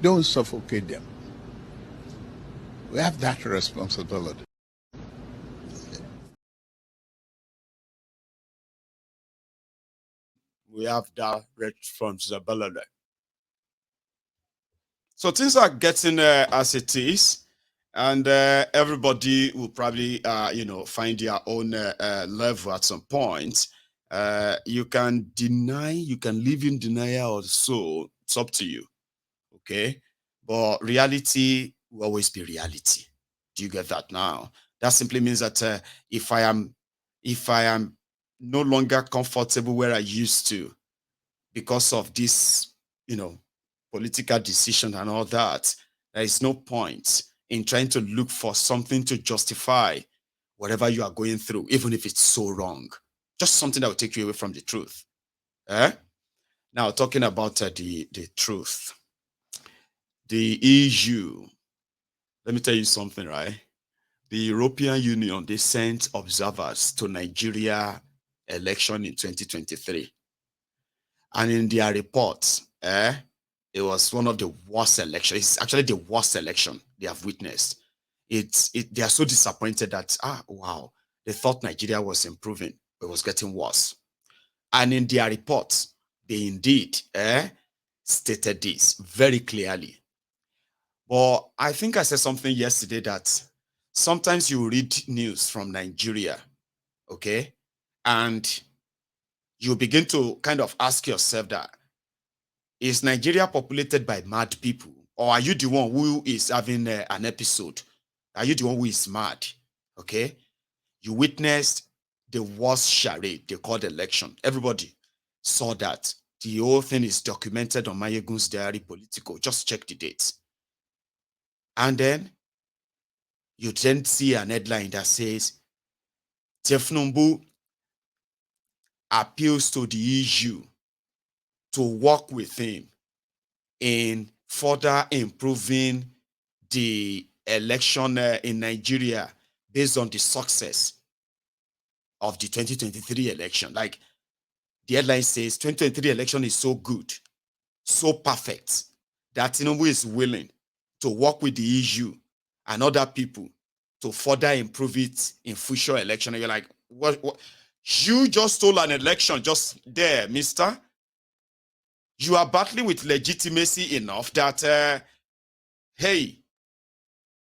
Don't suffocate them. We have that responsibility. We have that responsibility. So things are getting as it is, and everybody will probably, find their own level at some point. You can deny, you can live in denial or so. It's up to you, okay? But reality will always be reality. Do you get that now? That simply means that if I am no longer comfortable where I used to because of this, political decision and all that, there is no point in trying to look for something to justify whatever you are going through, even if it's so wrong. Just something that will take you away from the truth. Now, talking about the truth, the EU, let me tell you something, right? The European Union, they sent observers to Nigeria election in 2023. And in their reports, it was one of the worst elections. It's actually the worst election they have witnessed. They are so disappointed that, wow, they thought Nigeria was improving, but it was getting worse. And in their reports, they indeed stated this very clearly. But I think I said something yesterday that sometimes you read news from Nigeria, okay? And you begin to kind of ask yourself that, is Nigeria populated by mad people? Or are you the one who is having an episode? Are you the one who is mad? Okay? You witnessed the worst charade they called election. Everybody saw that. The whole thing is documented on Mayegun's Diary Politico. Just check the dates. And then you then see an headline that says, Tefnumbu appeals to the EU to work with him in further improving the election in Nigeria based on the success of the 2023 election. Like the headline says, 2023 election is so good, so perfect, that Tinubu is willing to work with the EU and other people to further improve it in future election. And you're like, what? You just stole an election just there, mister. You are battling with legitimacy enough that, hey,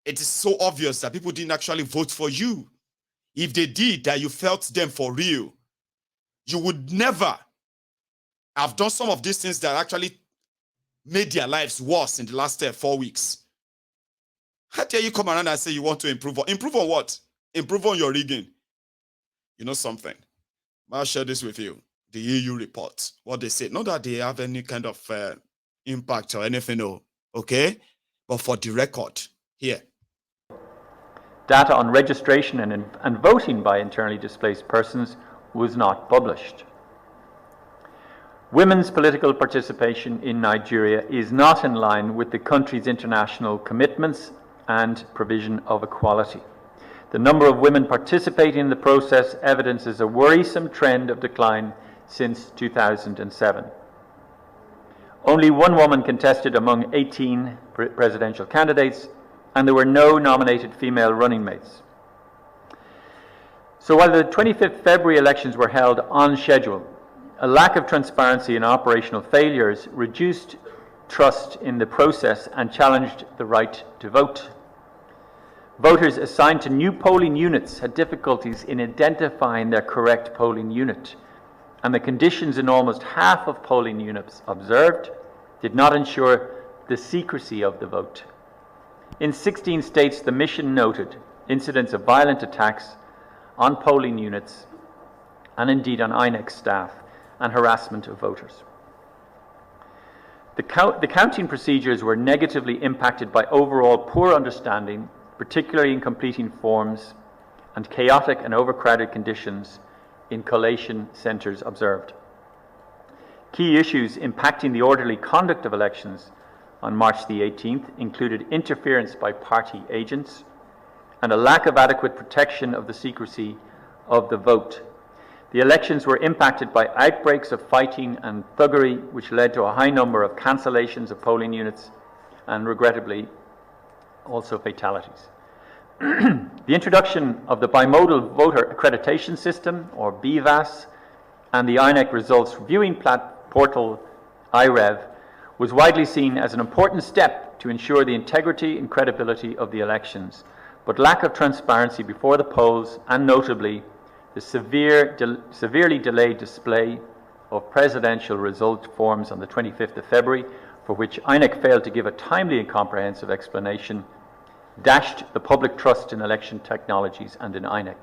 it is so obvious that people didn't actually vote for you. If they did, that you felt them for real, you would never have done some of these things that actually made their lives worse in the last 4 weeks. How dare you come around and say you want to improve? Improve on what? Improve on your rigging. You know something? I'll share this with you. The EU report, what they say. Not that they have any kind of impact or anything, okay? But for the record, here. Data on registration and voting by internally displaced persons was not published. Women's political participation in Nigeria is not in line with the country's international commitments and provision of equality. The number of women participating in the process evidences a worrisome trend of decline since 2007. Only one woman contested among 18 presidential candidates, and there were no nominated female running mates. So while the 25th February elections were held on schedule, a lack of transparency and operational failures reduced trust in the process and challenged the right to vote. Voters assigned to new polling units had difficulties in identifying their correct polling unit, and the conditions in almost half of polling units observed did not ensure the secrecy of the vote. In 16 states, the mission noted incidents of violent attacks on polling units and indeed on INEC staff and harassment of voters. The counting procedures were negatively impacted by overall poor understanding, particularly in completing forms, and chaotic and overcrowded conditions in collation centres observed. Key issues impacting the orderly conduct of elections on March the 18th included interference by party agents and a lack of adequate protection of the secrecy of the vote. The elections were impacted by outbreaks of fighting and thuggery, which led to a high number of cancellations of polling units and regrettably also fatalities. The introduction of the bimodal voter accreditation system, or BVAS, and the INEC results viewing portal IREV was widely seen as an important step to ensure the integrity and credibility of the elections, but lack of transparency before the polls, and notably the severely delayed display of presidential result forms on the 25th of February, for which INEC failed to give a timely and comprehensive explanation, dashed the public trust in election technologies and in INEC.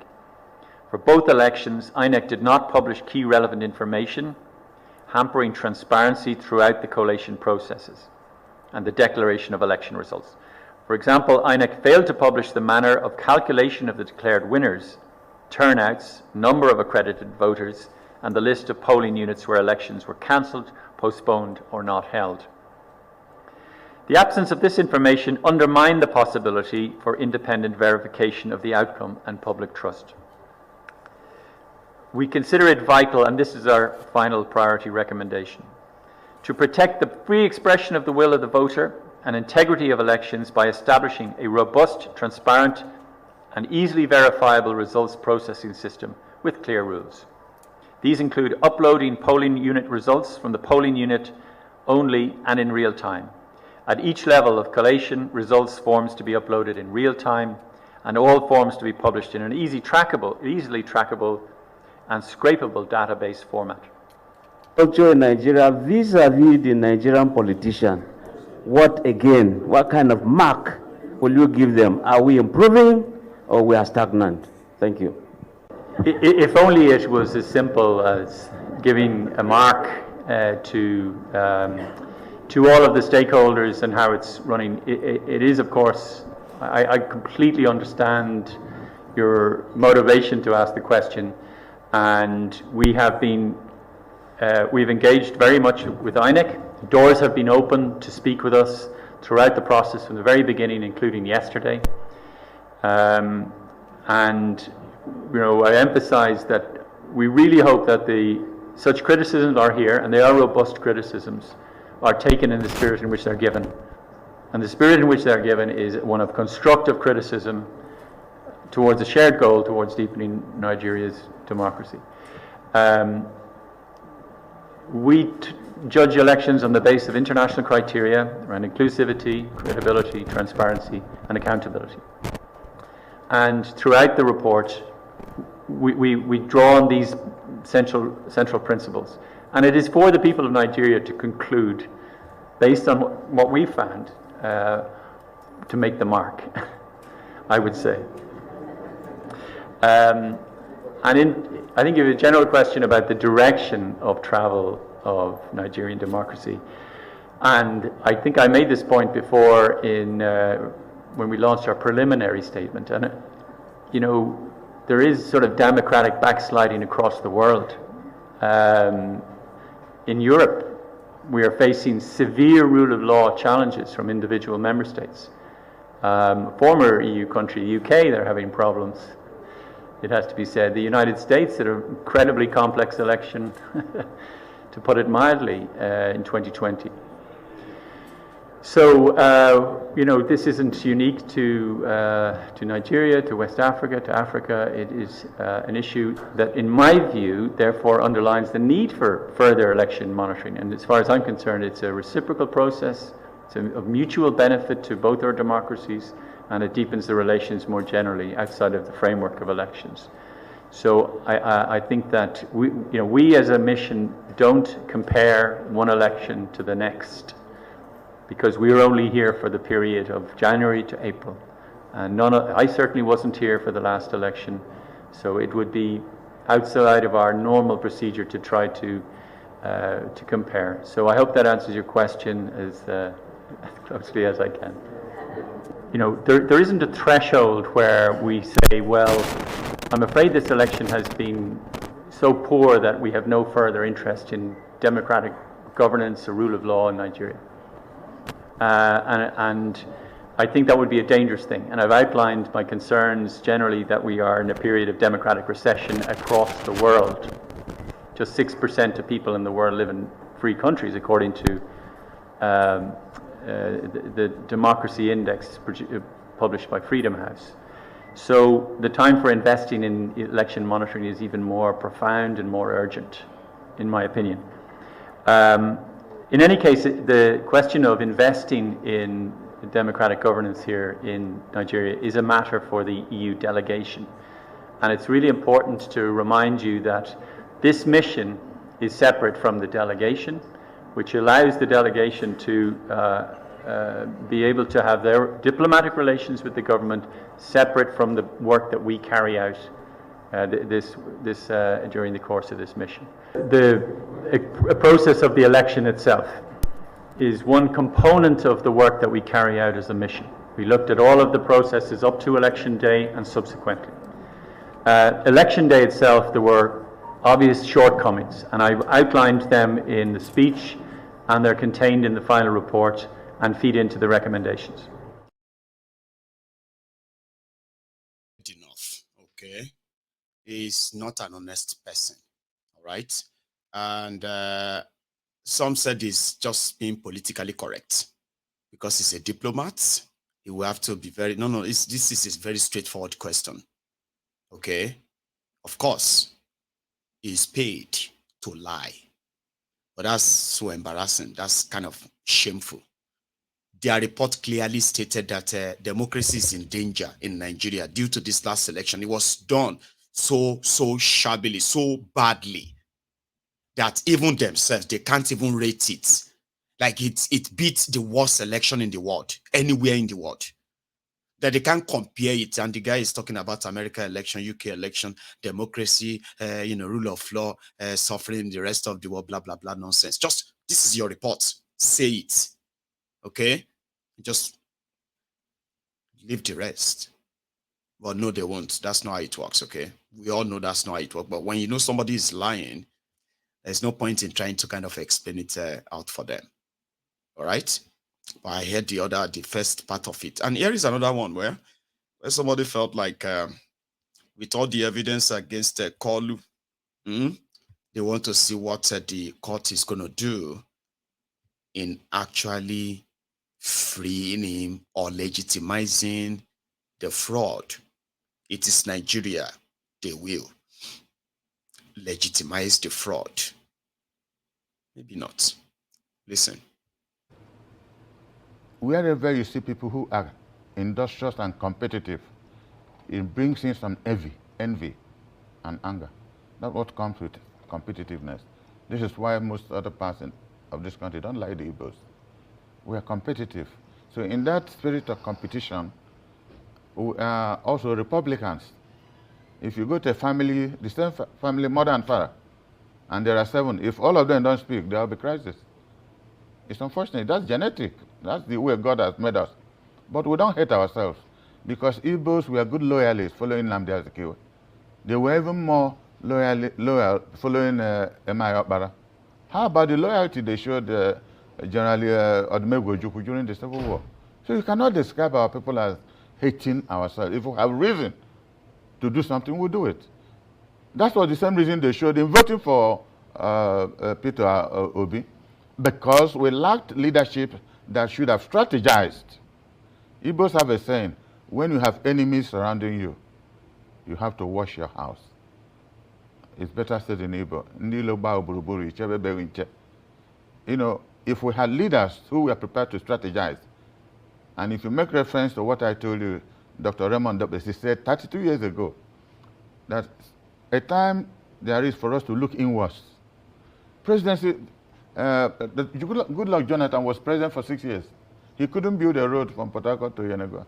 For both elections, INEC did not publish key relevant information, hampering transparency throughout the collation processes and the declaration of election results. For example, INEC failed to publish the manner of calculation of the declared winners, turnouts, number of accredited voters, and the list of polling units where elections were cancelled, postponed, or not held. The absence of this information undermined the possibility for independent verification of the outcome and public trust. We consider it vital, and this is our final priority recommendation, to protect the free expression of the will of the voter and integrity of elections by establishing a robust, transparent, and easily verifiable results processing system with clear rules. These include uploading polling unit results from the polling unit only and in real time. At each level of collation, results forms to be uploaded in real time, and all forms to be published in an easily trackable and scrapable database format. Culture in Nigeria vis-a-vis the Nigerian politician, what kind of mark will you give them? Are we improving or we are stagnant? Thank you. If only it was as simple as giving a mark to all of the stakeholders and how it's running. It is, of course, I completely understand your motivation to ask the question, and we have been, we've engaged very much with INEC. Doors have been open to speak with us throughout the process from the very beginning, including yesterday. And I emphasize that we really hope that such criticisms are here, and they are robust criticisms, are taken in the spirit in which they're given. And the spirit in which they're given is one of constructive criticism towards a shared goal, towards deepening Nigeria's democracy. We judge elections on the basis of international criteria around inclusivity, credibility, transparency, and accountability. And throughout the report, we draw on these central principles. And it is for the people of Nigeria to conclude, based on what we found, to make the mark, I would say. I think you have a general question about the direction of travel of Nigerian democracy. And I think I made this point before when we launched our preliminary statement. And, there is sort of democratic backsliding across the world. In Europe, we are facing severe rule of law challenges from individual member states. Former EU country, UK, they're having problems. It has to be said. The United States had an incredibly complex election, to put it mildly, in 2020. So, this isn't unique to Nigeria, to West Africa, to Africa. It is an issue that, in my view, therefore underlines the need for further election monitoring. And as far as I'm concerned, it's a reciprocal process. It's of mutual benefit to both our democracies, and it deepens the relations more generally outside of the framework of elections. So I think that we as a mission don't compare one election to the next, because we were only here for the period of January to April. And I certainly wasn't here for the last election, so it would be outside of our normal procedure to try to compare. So I hope that answers your question as closely as I can. There isn't a threshold where we say, well, I'm afraid this election has been so poor that we have no further interest in democratic governance or rule of law in Nigeria. And I think that would be a dangerous thing. And I've outlined my concerns generally that we are in a period of democratic recession across the world. Just 6% of people in the world live in free countries, according to the Democracy Index published by Freedom House. So the time for investing in election monitoring is even more profound and more urgent, in my opinion. In any case, the question of investing in democratic governance here in Nigeria is a matter for the EU delegation. And it's really important to remind you that this mission is separate from the delegation, which allows the delegation to be able to have their diplomatic relations with the government separate from the work that we carry out during the course of this mission. The process of the election itself is one component of the work that we carry out as a mission. We looked at all of the processes up to election day and subsequently. Election day itself, there were obvious shortcomings, and I've outlined them in the speech, and they're contained in the final report and feed into the recommendations. Enough, okay? He's not an honest person, all right? And some said he's just being politically correct because he's a diplomat. He will have to be very, this is a very straightforward question, okay? Of course, he's paid to lie, but that's so embarrassing. That's kind of shameful. Their report clearly stated that democracy is in danger in Nigeria due to this last election. It was done so shabbily, so badly, that even themselves, they can't even rate it. Like it beats the worst election in the world, anywhere in the world. That they can't compare it. And the guy is talking about America election, UK election, democracy, rule of law, suffering the rest of the world, blah, blah, blah, nonsense. Just, this is your report. Say it. Okay? Just leave the rest. But no, they won't. That's not how it works, okay? We all know that's not how it works. But when you know somebody is lying, there's no point in trying to kind of explain it out for them. All right? But I heard the first part of it. And here is another one where somebody felt like with all the evidence against Kolu, they want to see what the court is going to do in actually freeing him or legitimizing the fraud. It is Nigeria. They will legitimize the fraud. Maybe not. Listen. Wherever you see people who are industrious and competitive, it brings in some envy and anger. That's what comes with competitiveness. This is why most other parts of this country don't like the Igbos. We are competitive. So in that spirit of competition, we are also Republicans. If you go to a family, the same family, mother and father, and there are 7, if all of them don't speak, there will be crisis. It's unfortunate. That's genetic. That's the way God has made us. But we don't hate ourselves, because Igbos were good loyalists following Nnamdi Azikiwe. They were even more loyal following Emma Okpara. How about the loyalty they showed General Odumegwu Ojukwu during the Civil War? So you cannot describe our people as hating ourselves. If we have reason to do something, we'll do it. That's what the same reason they showed in voting for Peter Obi, because we lacked leadership that should have strategized. Igbos have a saying, when you have enemies surrounding you, you have to wash your house. It's better said in Igbo. You know, if we had leaders who were prepared to strategize, and if you make reference to what I told you, Dr. Raymond Dobbs, said 32 years ago, that a time there is for us to look inwards. Presidency, Goodluck Jonathan was president for 6 years. He couldn't build a road from Port Harcourt to Yenagoa.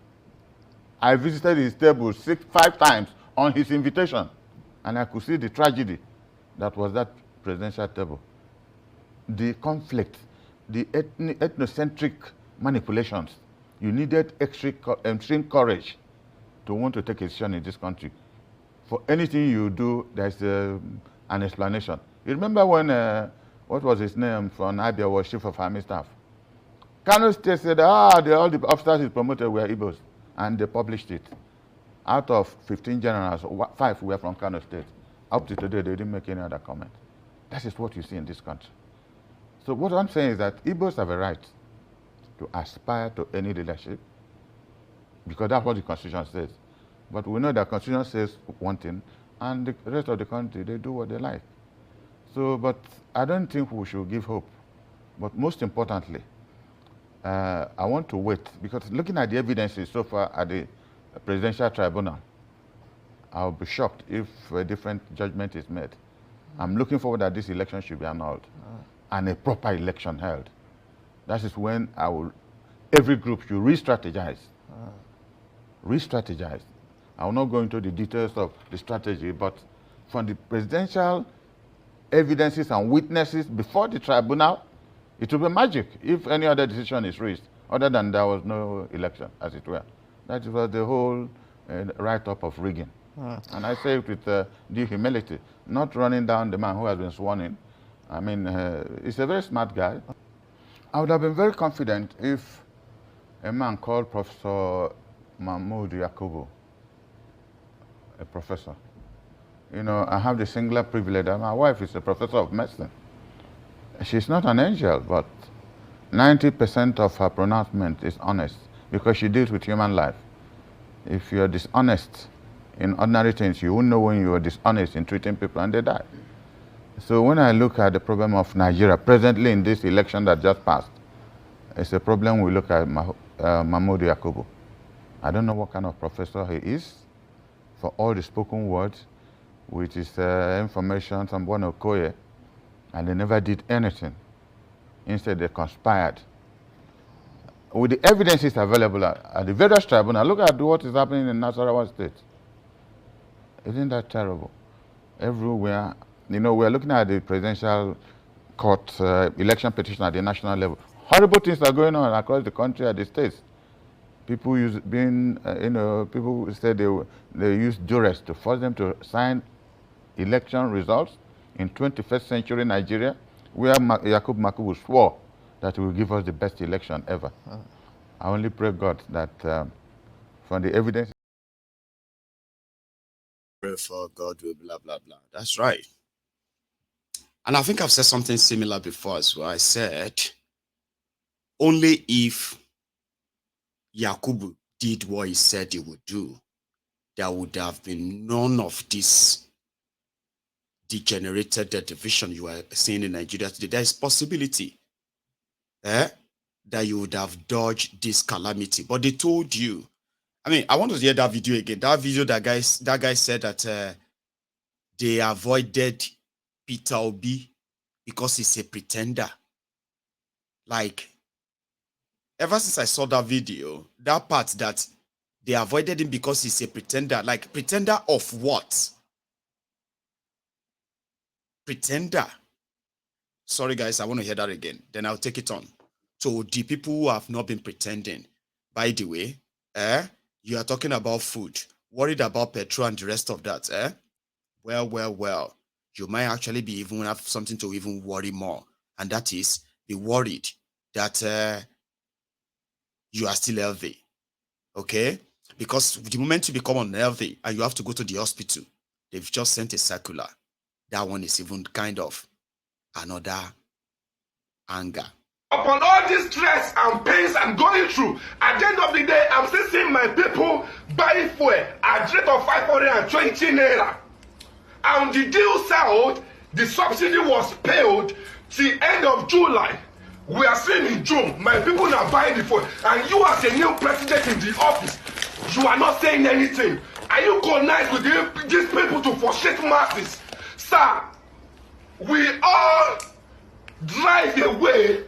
I visited his table 5 times on his invitation, and I could see the tragedy that was that presidential table. The conflict, the ethnocentric manipulations. You needed extreme courage to want to take a decision in this country. For anything you do, there's an explanation. You remember when, what was his name, from Abia was chief of army staff? Kano State said, all the officers he promoted were Igbos, and they published it. Out of 15 generals, 5 were from Kano State. Up to today, they didn't make any other comment. That is what you see in this country. So what I'm saying is that Igbos have a right to aspire to any leadership, because that's what the Constitution says. But we know that the Constitution says one thing, and the rest of the country, they do what they like. So, but I don't think we should give hope. But most importantly, I want to wait, because looking at the evidences so far at the presidential tribunal, I'll be shocked if a different judgment is made. I'm looking forward that this election should be annulled and a proper election held. That is when every group should re-strategize. Re-strategize. I will not go into the details of the strategy, but from the presidential evidences and witnesses before the tribunal, it will be magic if any other decision is reached, other than there was no election, as it were. That was the whole write-up of rigging. And I say it with due humility, not running down the man who has been sworn in. I mean, he's a very smart guy. I would have been very confident if a man called Professor Mahmoud Yakubu, a professor. You know, I have the singular privilege that my wife is a professor of medicine. She's not an angel, but 90% of her pronouncement is honest, because she deals with human life. If you're dishonest in ordinary things, you won't know when you are dishonest in treating people and they die. So when I look at the problem of Nigeria, presently in this election that just passed, it's a problem we look at Mahmoud Yakubu. I don't know what kind of professor he is, for all the spoken words, with his information from Bono Okoye, and they never did anything. Instead, they conspired. With the evidences available at the various tribunals, look at what is happening in Nasarawa State. Isn't that terrible? Everywhere, you know, we're looking at the presidential court election petition at the national level. Horrible things are going on across the country at the states. People people say they use duress to force them to sign election results in 21st century Nigeria, where Yakubu Makubu swore that he will give us the best election ever. I only pray God that from the evidence. Pray for God will blah, blah, blah. That's right. And I think I've said something similar before as well. I said, only if Yakubu did what he said he would do, there would have been none of this degenerated division you are seeing in Nigeria today. There is possibility that you would have dodged this calamity. But they told you. I mean, I want to hear that video again. That video, that guy said that they avoided Peter Obi because he's a pretender. Like, ever since I saw that video, that part that they avoided him because he's a pretender, like, pretender of what? Pretender. Sorry, guys, I want to hear that again. Then I'll take it on. So the people who have not been pretending, by the way, you are talking about food, worried about petrol and the rest of that, Well, you might actually be even have something to even worry more. And that is, be worried that you are still healthy. Okay? Because the moment you become unhealthy and you have to go to the hospital, they've just sent a circular. That one is even kind of another anger. Upon all this stress and pains I'm going through, at the end of the day, I'm still seeing my people buy fuel at the rate of 520 naira. And the deal settled, the subsidy was paid till end of July. We are seeing in June, my people are buying the fuel. And you as a new president in the office, you are not saying anything. Are you conniving with these people to frustrate masses? Sir, we all drive away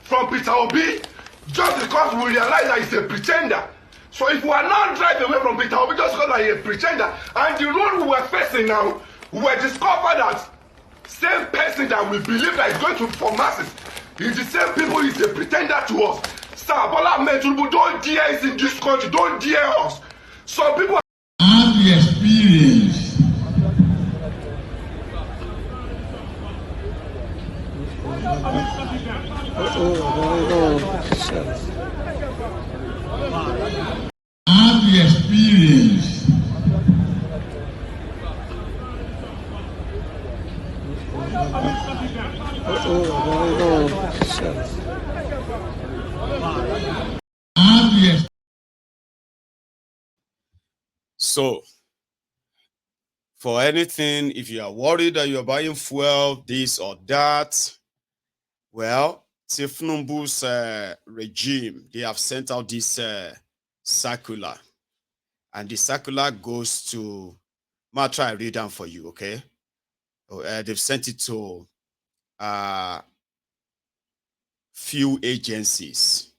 from Peter Obi just because we realize that he's a pretender. So if we are not driving away from Peter Obi just because he's a pretender, and the road we were facing now, we were discovered that same person that we believe that is going to for masses is the same people is a pretender to us. Sir, Bola Ahmed Tinubu, don't dare us in this country, don't dare us. Some people have the experience. Have the experience. So, for anything, if you are worried that you are buying fuel, this or that, well, Tifnumbu's regime, they have sent out this circular. And the circular goes to, I'll try and read down for you, okay? They've sent it to few agencies,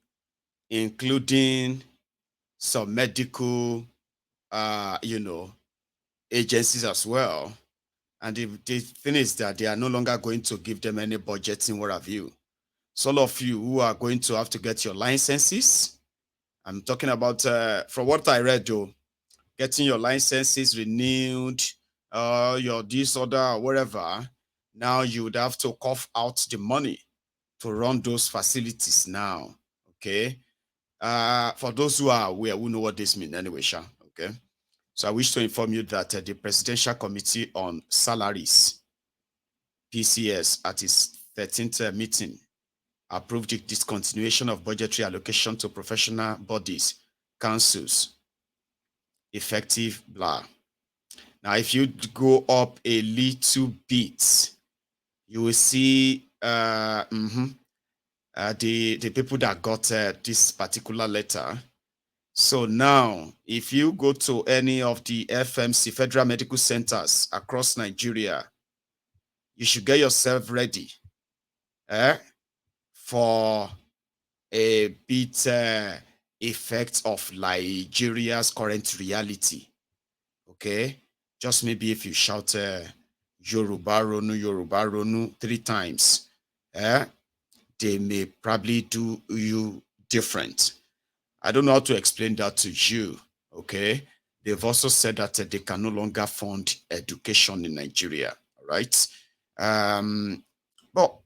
including some medical, agencies as well. And the thing is that they are no longer going to give them any budgeting, what have you. So all of you who are going to have to get your licenses, I'm talking about, from what I read though, getting your licenses renewed, your disorder or whatever, now you would have to cough out the money to run those facilities now, okay? For those who are aware, who know what this means anyway, Sha, okay? So I wish to inform you that the Presidential Committee on Salaries, PCS, at its 13th meeting, approved the discontinuation of budgetary allocation to professional bodies, councils, effective blah. Now, if you go up a little bit, you will see the people that got this particular letter. So now, if you go to any of the FMC, Federal Medical Centers across Nigeria, you should get yourself ready for a bit effect of Nigeria's current reality. Okay? Just maybe if you shout Yoruba Ronu 3 times, they may probably do you different. I don't know how to explain that to you, okay? They've also said that they can no longer fund education in Nigeria, right? But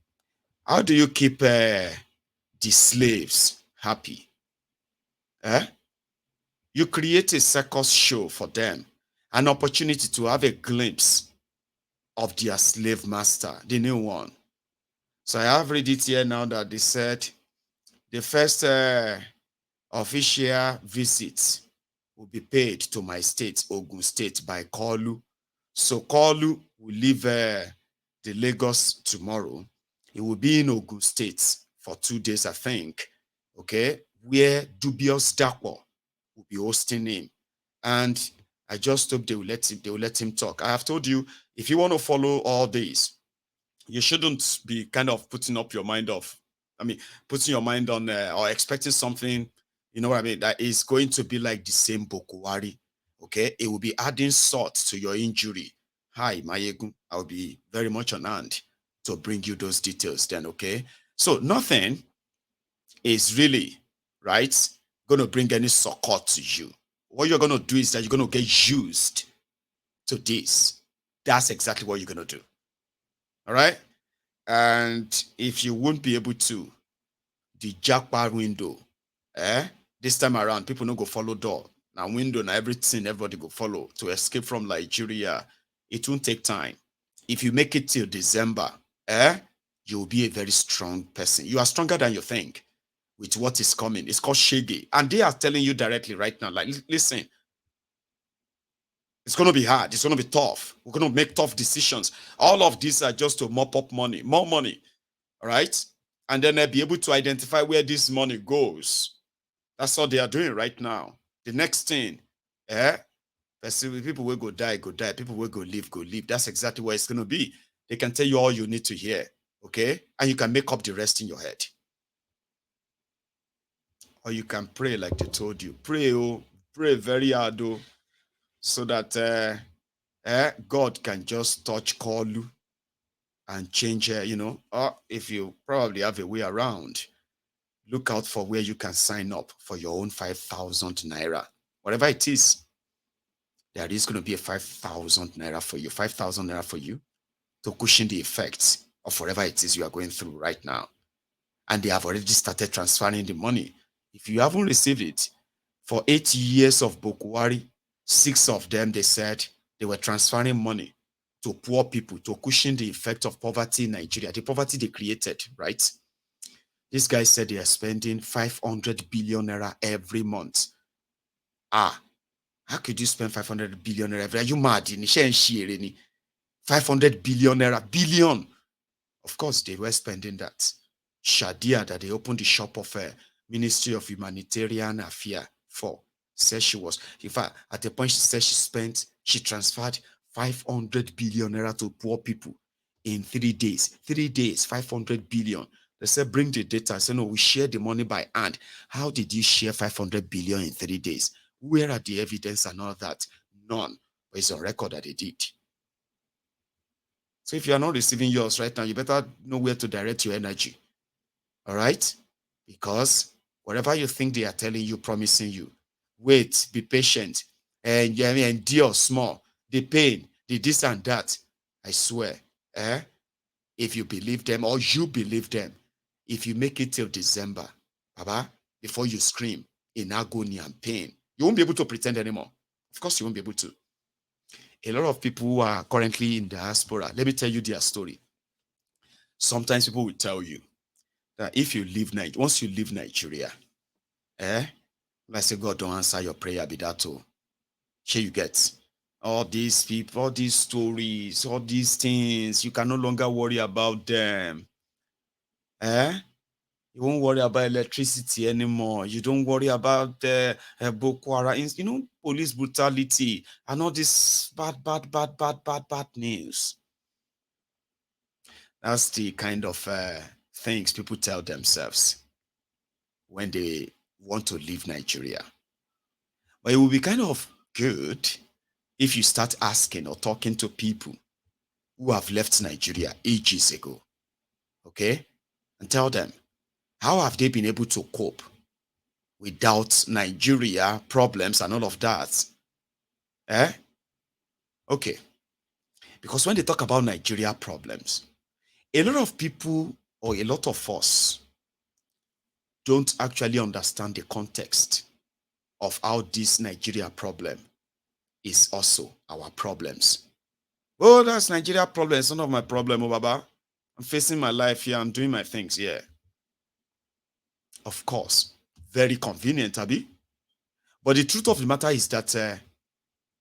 how do you keep the slaves happy? You create a circus show for them, an opportunity to have a glimpse of their slave master, the new one. So I have read it here now that they said the first official visit will be paid to my state, Ogun State, by Kolu. So Kolu will leave the Lagos tomorrow. He will be in Ogun State for 2 days, I think, okay, where Dubious Dakwa will be hosting him. And I just hope they will let him talk. I have told you, if you want to follow all these, you shouldn't be kind of putting your mind on or expecting something, you know what I mean, that is going to be like the same Bokuwari. Okay, it will be adding salt to your injury. Hi, Mayegun, I'll be very much on hand to bring you those details then, okay? So nothing is really, right, going to bring any support to you. What you're going to do is that you're going to get used to this. That's exactly what you're going to do. All right? And if you won't be able to, the jackpot window, this time around, people don't go follow door. Now window, now everything, everybody go follow to escape from Nigeria. It won't take time. If you make it till December, you'll be a very strong person. You are stronger than you think with what is coming. It's called Shege. And they are telling you directly right now, like, listen, it's going to be hard. It's going to be tough. We're going to make tough decisions. All of these are just to mop up money, more money, all right? And then they'll be able to identify where this money goes. That's what they are doing right now. The next thing, people will go die, people will go live. That's exactly what it's going to be. They can tell you all you need to hear, okay? And you can make up the rest in your head. Or you can pray like they told you. Pray very hard, so that God can just touch Kolu and change, or if you probably have a way around, look out for where you can sign up for your own 5,000 naira. Whatever it is, there is going to be a 5,000 naira for you, 5,000 naira for you to cushion the effects of whatever it is you are going through right now. And they have already started transferring the money. If you haven't received it, for 8 years of Bokuwari, 6 of them, they said they were transferring money to poor people to cushion the effect of poverty in Nigeria, the poverty they created, right? This guy said they are spending 500 billion naira every month. How could you spend 500 billion naira? Are you mad? 500 billion naira, billion. Of course, they were spending that. Shadia, that they opened the shop of Ministry of Humanitarian Affairs for, said she was, in fact, at the point she said she transferred 500 billion naira to poor people in 3 days. 3 days, 500 billion. They said, bring the data. I said, no, we share the money by hand. How did you share 500 billion in 3 days? Where are the evidence and all that? None. But it's on record that they did. So if you are not receiving yours right now, you better know where to direct your energy. All right? Because whatever you think they are telling you, promising you, wait, be patient, and endure small, the pain, the this and that. I swear, if you believe them or you believe them, if you make it till December, Baba, before you scream in agony and pain, you won't be able to pretend anymore. Of course, you won't be able to. A lot of people who are currently in diaspora, let me tell you their story. Sometimes people will tell you that if you leave Nigeria, once you leave Nigeria, I say, God don't answer your prayer, be that too. Here you get all these people, all these stories, all these things. You can no longer worry about them. You won't worry about electricity anymore. You don't worry about Boko Haram, police brutality and all this bad news. That's the kind of things people tell themselves when they want to leave Nigeria. But it will be kind of good if you start asking or talking to people who have left Nigeria ages ago, okay? And tell them, how have they been able to cope without Nigeria problems and all of that? Okay. Because when they talk about Nigeria problems, a lot of people or a lot of us don't actually understand the context of how this Nigeria problem is also our problems. Oh, that's Nigeria problem. It's none of my problem, oh, Baba. I'm facing my life here. I'm doing my things here. Of course, very convenient, Abi. But the truth of the matter is that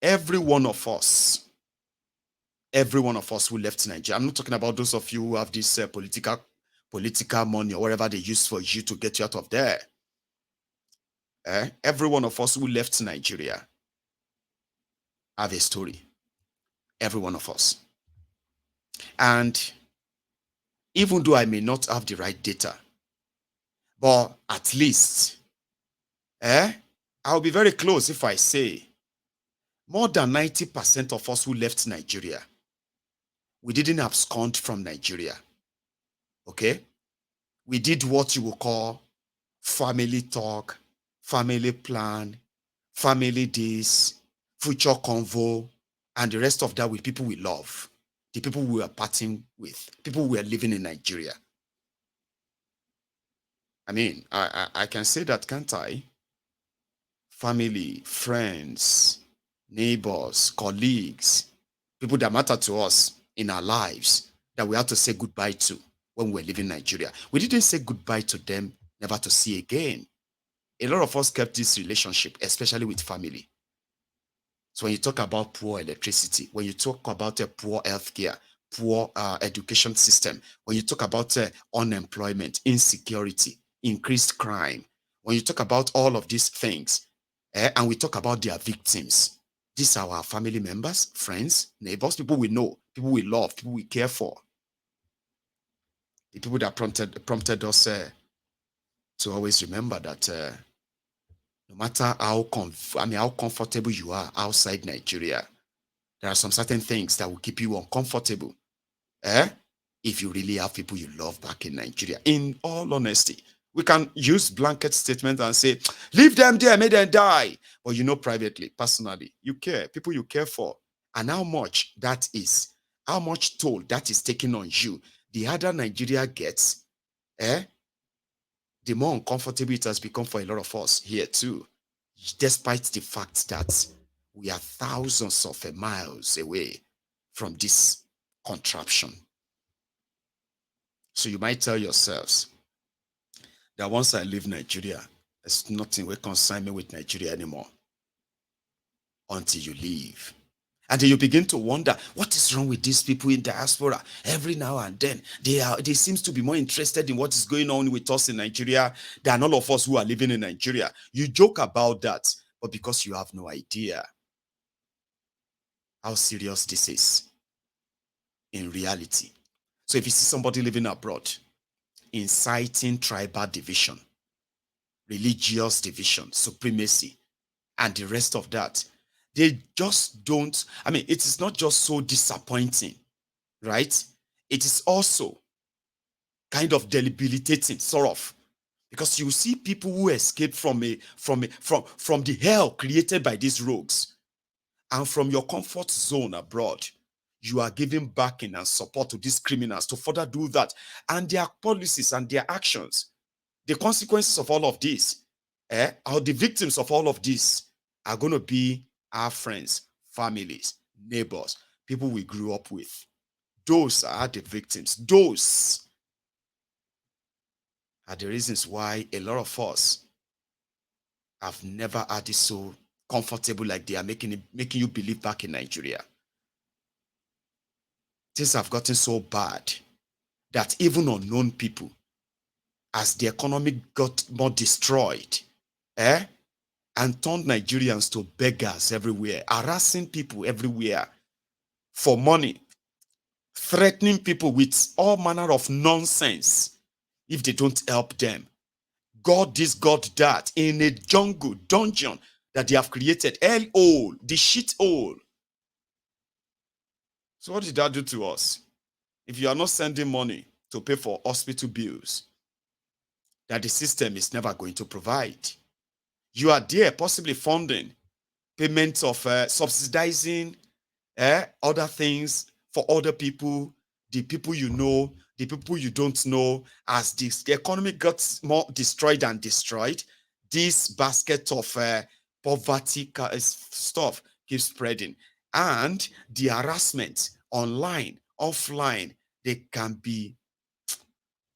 every one of us who left Nigeria, I'm not talking about those of you who have this political money or whatever they use for you to get you out of there. Every one of us who left Nigeria have a story. Every one of us. And even though I may not have the right data, but at least, I'll be very close if I say more than 90% of us who left Nigeria, we didn't abscond from Nigeria. Okay? We did what you would call family talk, family plan, family this, future convo, and the rest of that with people we love, the people we were partying with, people who were living in Nigeria. I mean, I can say that, can't I? Family, friends, neighbors, colleagues, people that matter to us in our lives that we have to say goodbye to when we were living in Nigeria. We didn't say goodbye to them, never to see again. A lot of us kept this relationship, especially with family. So when you talk about poor electricity, when you talk about a poor healthcare, poor education system, when you talk about unemployment, insecurity, increased crime, when you talk about all of these things, and we talk about their victims, these are our family members, friends, neighbors, people we know, people we love, people we care for. The people that prompted us to always remember that no matter how comfortable you are outside Nigeria, there are some certain things that will keep you uncomfortable. If you really have people you love back in Nigeria. In all honesty, we can use blanket statements and say, leave them there, make them die. But you know privately, personally, you care, people you care for, and how much that is, how much toll that is taking on you. The harder Nigeria gets, the more uncomfortable it has become for a lot of us here too, despite the fact that we are thousands of miles away from this contraption. So you might tell yourselves that once I leave Nigeria, there's nothing will concern me with Nigeria anymore. until you leave. And then you begin to wonder, what is wrong with these people in diaspora? Every now and then, they seem to be more interested in what is going on with us in Nigeria than all of us who are living in Nigeria. You joke about that, but because you have no idea how serious this is in reality. So if you see somebody living abroad, inciting tribal division, religious division, supremacy, and the rest of that, they just don't, I mean, it is not just so disappointing, right? It is also kind of debilitating, sort of, because you see people who escape from the hell created by these rogues, and from your comfort zone abroad, you are giving backing and support to these criminals to further do that, and their policies and their actions, the consequences of all of this, or the victims of all of this, are going to be our friends, families, neighbors, people we grew up with. Those are the victims. Those are the reasons why a lot of us have never had it so comfortable like they are making you believe back in Nigeria. Things have gotten so bad that even unknown people, as the economy got more destroyed, and turned Nigerians to beggars everywhere, harassing people everywhere for money, threatening people with all manner of nonsense if they don't help them. God this, God that, in a dungeon that they have created, hell-hole, the shit-hole. So what did that do to us? If you are not sending money to pay for hospital bills that the system is never going to provide, you are there possibly funding payments of subsidizing other things for other people, the people you know, the people you don't know. As the economy got more destroyed and destroyed, this basket of poverty stuff keeps spreading. And the harassment online, offline, they can be,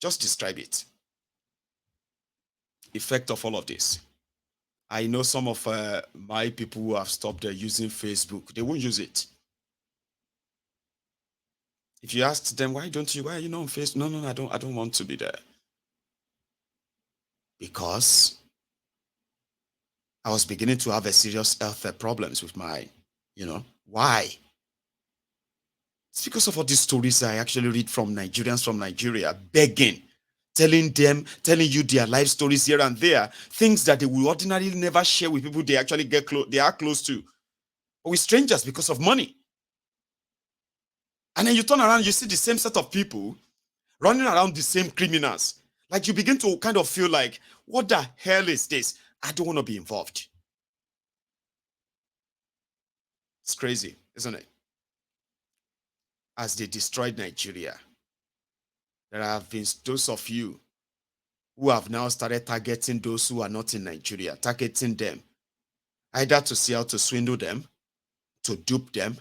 just describe it. Effect of all of this. I know some of my people who have stopped using Facebook. They won't use it. If you ask them, why are you not on Facebook? No, I don't want to be there. Because I was beginning to have a serious health problems with my, why? It's because of all these stories I actually read from Nigerians from Nigeria, begging, telling you their life stories here and there, things that they will ordinarily never share with people they actually they are close to, or with strangers because of money. And then you turn around, you see the same set of people running around the same criminals. Like you begin to kind of feel like, what the hell is this? I don't want to be involved. It's crazy, isn't it? As they destroyed Nigeria, there have been those of you who have now started targeting those who are not in Nigeria, targeting them, either to see how to swindle them, to dupe them,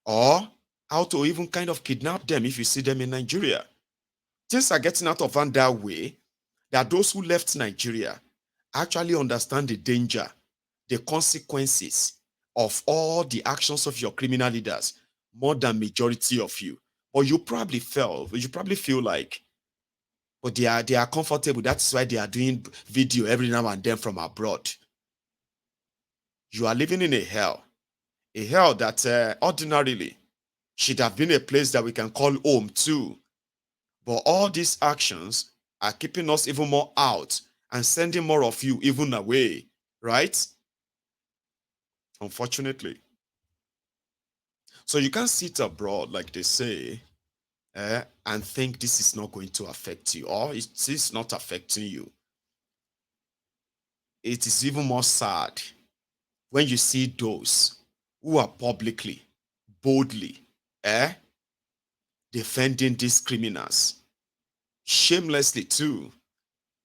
or how to even kind of kidnap them if you see them in Nigeria. Things are getting out of hand that way, that those who left Nigeria actually understand the danger, the consequences of all the actions of your criminal leaders more than majority of you. Or you probably feel like, but they are comfortable. That's why they are doing video every now and then from abroad. You are living in a hell that ordinarily should have been a place that we can call home too. But all these actions are keeping us even more out and sending more of you even away, right? Unfortunately. So you can't sit abroad, like they say, and think this is not going to affect you, or it is not affecting you. It is even more sad when you see those who are publicly, boldly, defending these criminals, shamelessly too,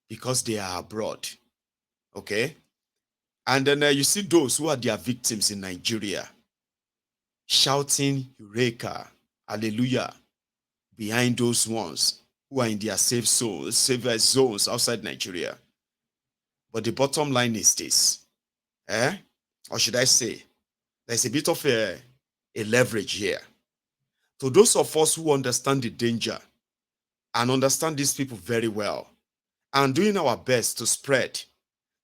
because they are abroad. Okay? And then you see those who are their victims in Nigeria shouting Eureka, Hallelujah, behind those ones who are in their safe zones outside Nigeria. But the bottom line is this. or should I say, there's a bit of a leverage here. To those of us who understand the danger and understand these people very well, and doing our best to spread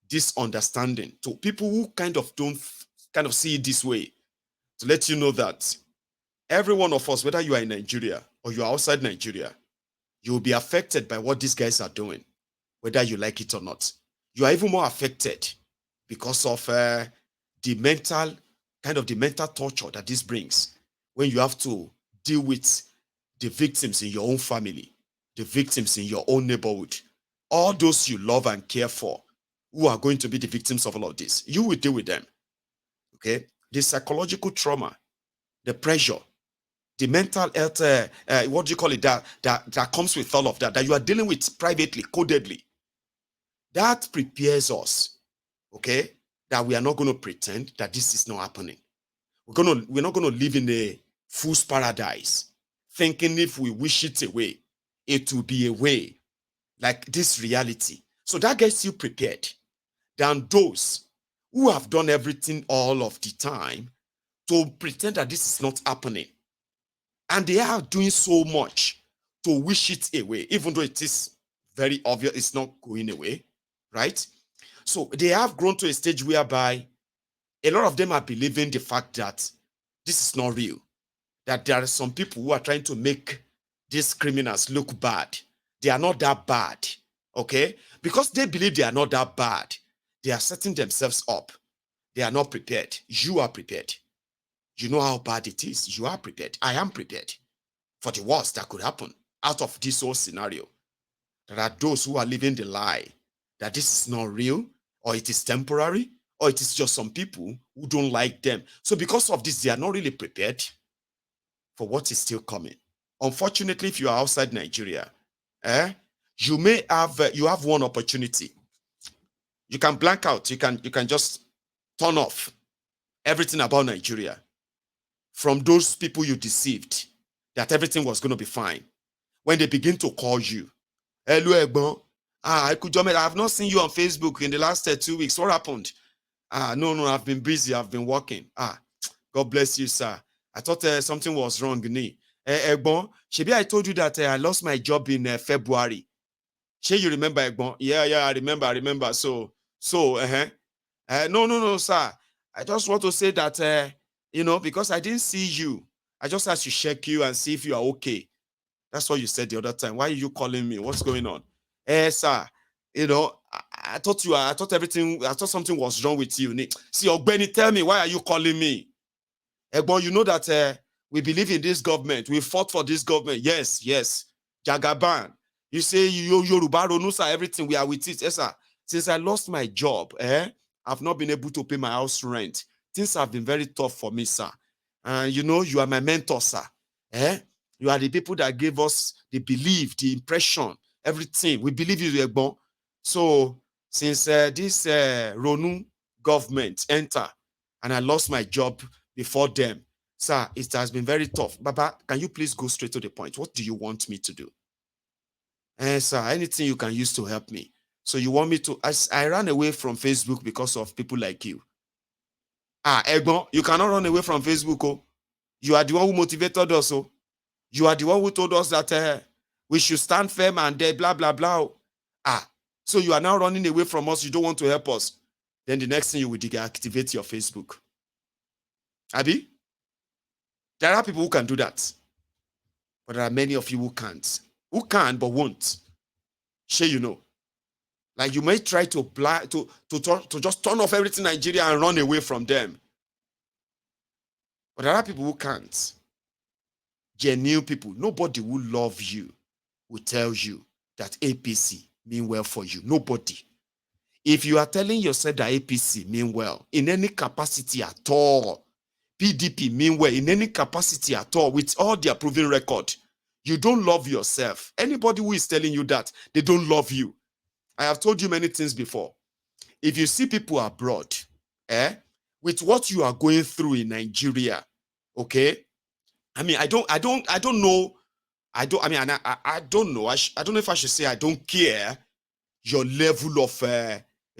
this understanding to people who kind of don't see it this way, to let you know that every one of us, whether you are in Nigeria or you are outside Nigeria, you will be affected by what these guys are doing, whether you like it or not. You are even more affected because of the mental torture that this brings when you have to deal with the victims in your own family, the victims in your own neighborhood, all those you love and care for who are going to be the victims of all of this. You will deal with them. Okay? The psychological trauma, the pressure, the mental health, what do you call it, that comes with all of that, that you are dealing with privately, codedly, that prepares us, okay, that we are not going to pretend that this is not happening. We're not going to live in a fool's paradise, thinking if we wish it away, it will be away, like this reality. So that gets you prepared than those who have done everything all of the time to pretend that this is not happening. And they are doing so much to wish it away, even though it is very obvious it's not going away, right? So they have grown to a stage whereby a lot of them are believing the fact that this is not real, that there are some people who are trying to make these criminals look bad. They are not that bad, okay? Because they believe they are not that bad, they are setting themselves up. They are not prepared. You are prepared. You know how bad it is. You are prepared. I am prepared for the worst that could happen out of this whole scenario. There are those who are living the lie that this is not real, or it is temporary, or it is just some people who don't like them. So because of this, they are not really prepared for what is still coming. Unfortunately, if you are outside Nigeria, you may have you have one opportunity. You can blank out. You can just turn off everything about Nigeria from those people you deceived that everything was going to be fine. When they begin to call you, hello, Egbon. I have not seen you on Facebook in the last 2 weeks. What happened? No, I've been busy. I've been working. God bless you, sir. I thought something was wrong. Egbon, Shebi, I told you that I lost my job in February. She, you remember, Egbon? Yeah, I remember. So, no, sir. I just want to say that, because I didn't see you, I just had to check you and see if you are okay. That's what you said the other time. Why are you calling me? What's going on? Sir, I thought something was wrong with you. See, Ogbeni, tell me, why are you calling me? Egbon, you know that we believe in this government. We fought for this government. Yes. Jagaban. You say, Yoruba, Ronusa, everything, we are with it. Yes, sir. Since I lost my job, I've not been able to pay my house rent. Things have been very tough for me, sir. And you are my mentor, sir. You are the people that gave us the belief, the impression, everything. We believe you, Egbon. So since this Ronu government entered and I lost my job before them, sir, it has been very tough. Baba, can you please go straight to the point? What do you want me to do? Sir, anything you can use to help me. So you want me to... I ran away from Facebook because of people like you. Egbon, you cannot run away from Facebook. Oh. You are the one who motivated us. Oh. You are the one who told us that we should stand firm and blah, blah, blah. So you are now running away from us. You don't want to help us. Then the next thing you will deactivate your Facebook. Abi? There are people who can do that. But there are many of you who can't. Who can but won't. Sure, you know. Like you may try to apply to just turn off everything in Nigeria and run away from them. But there are people who can't. Genuine people. Nobody who loves you will tell you that APC mean well for you. Nobody. If you are telling yourself that APC mean well in any capacity at all, PDP mean well in any capacity at all, with all their proven record, you don't love yourself. Anybody who is telling you that, they don't love you. I have told you many things before. If you see people abroad, with what you are going through in Nigeria, okay? I mean, I don't know. I don't know if I should say I don't care your level of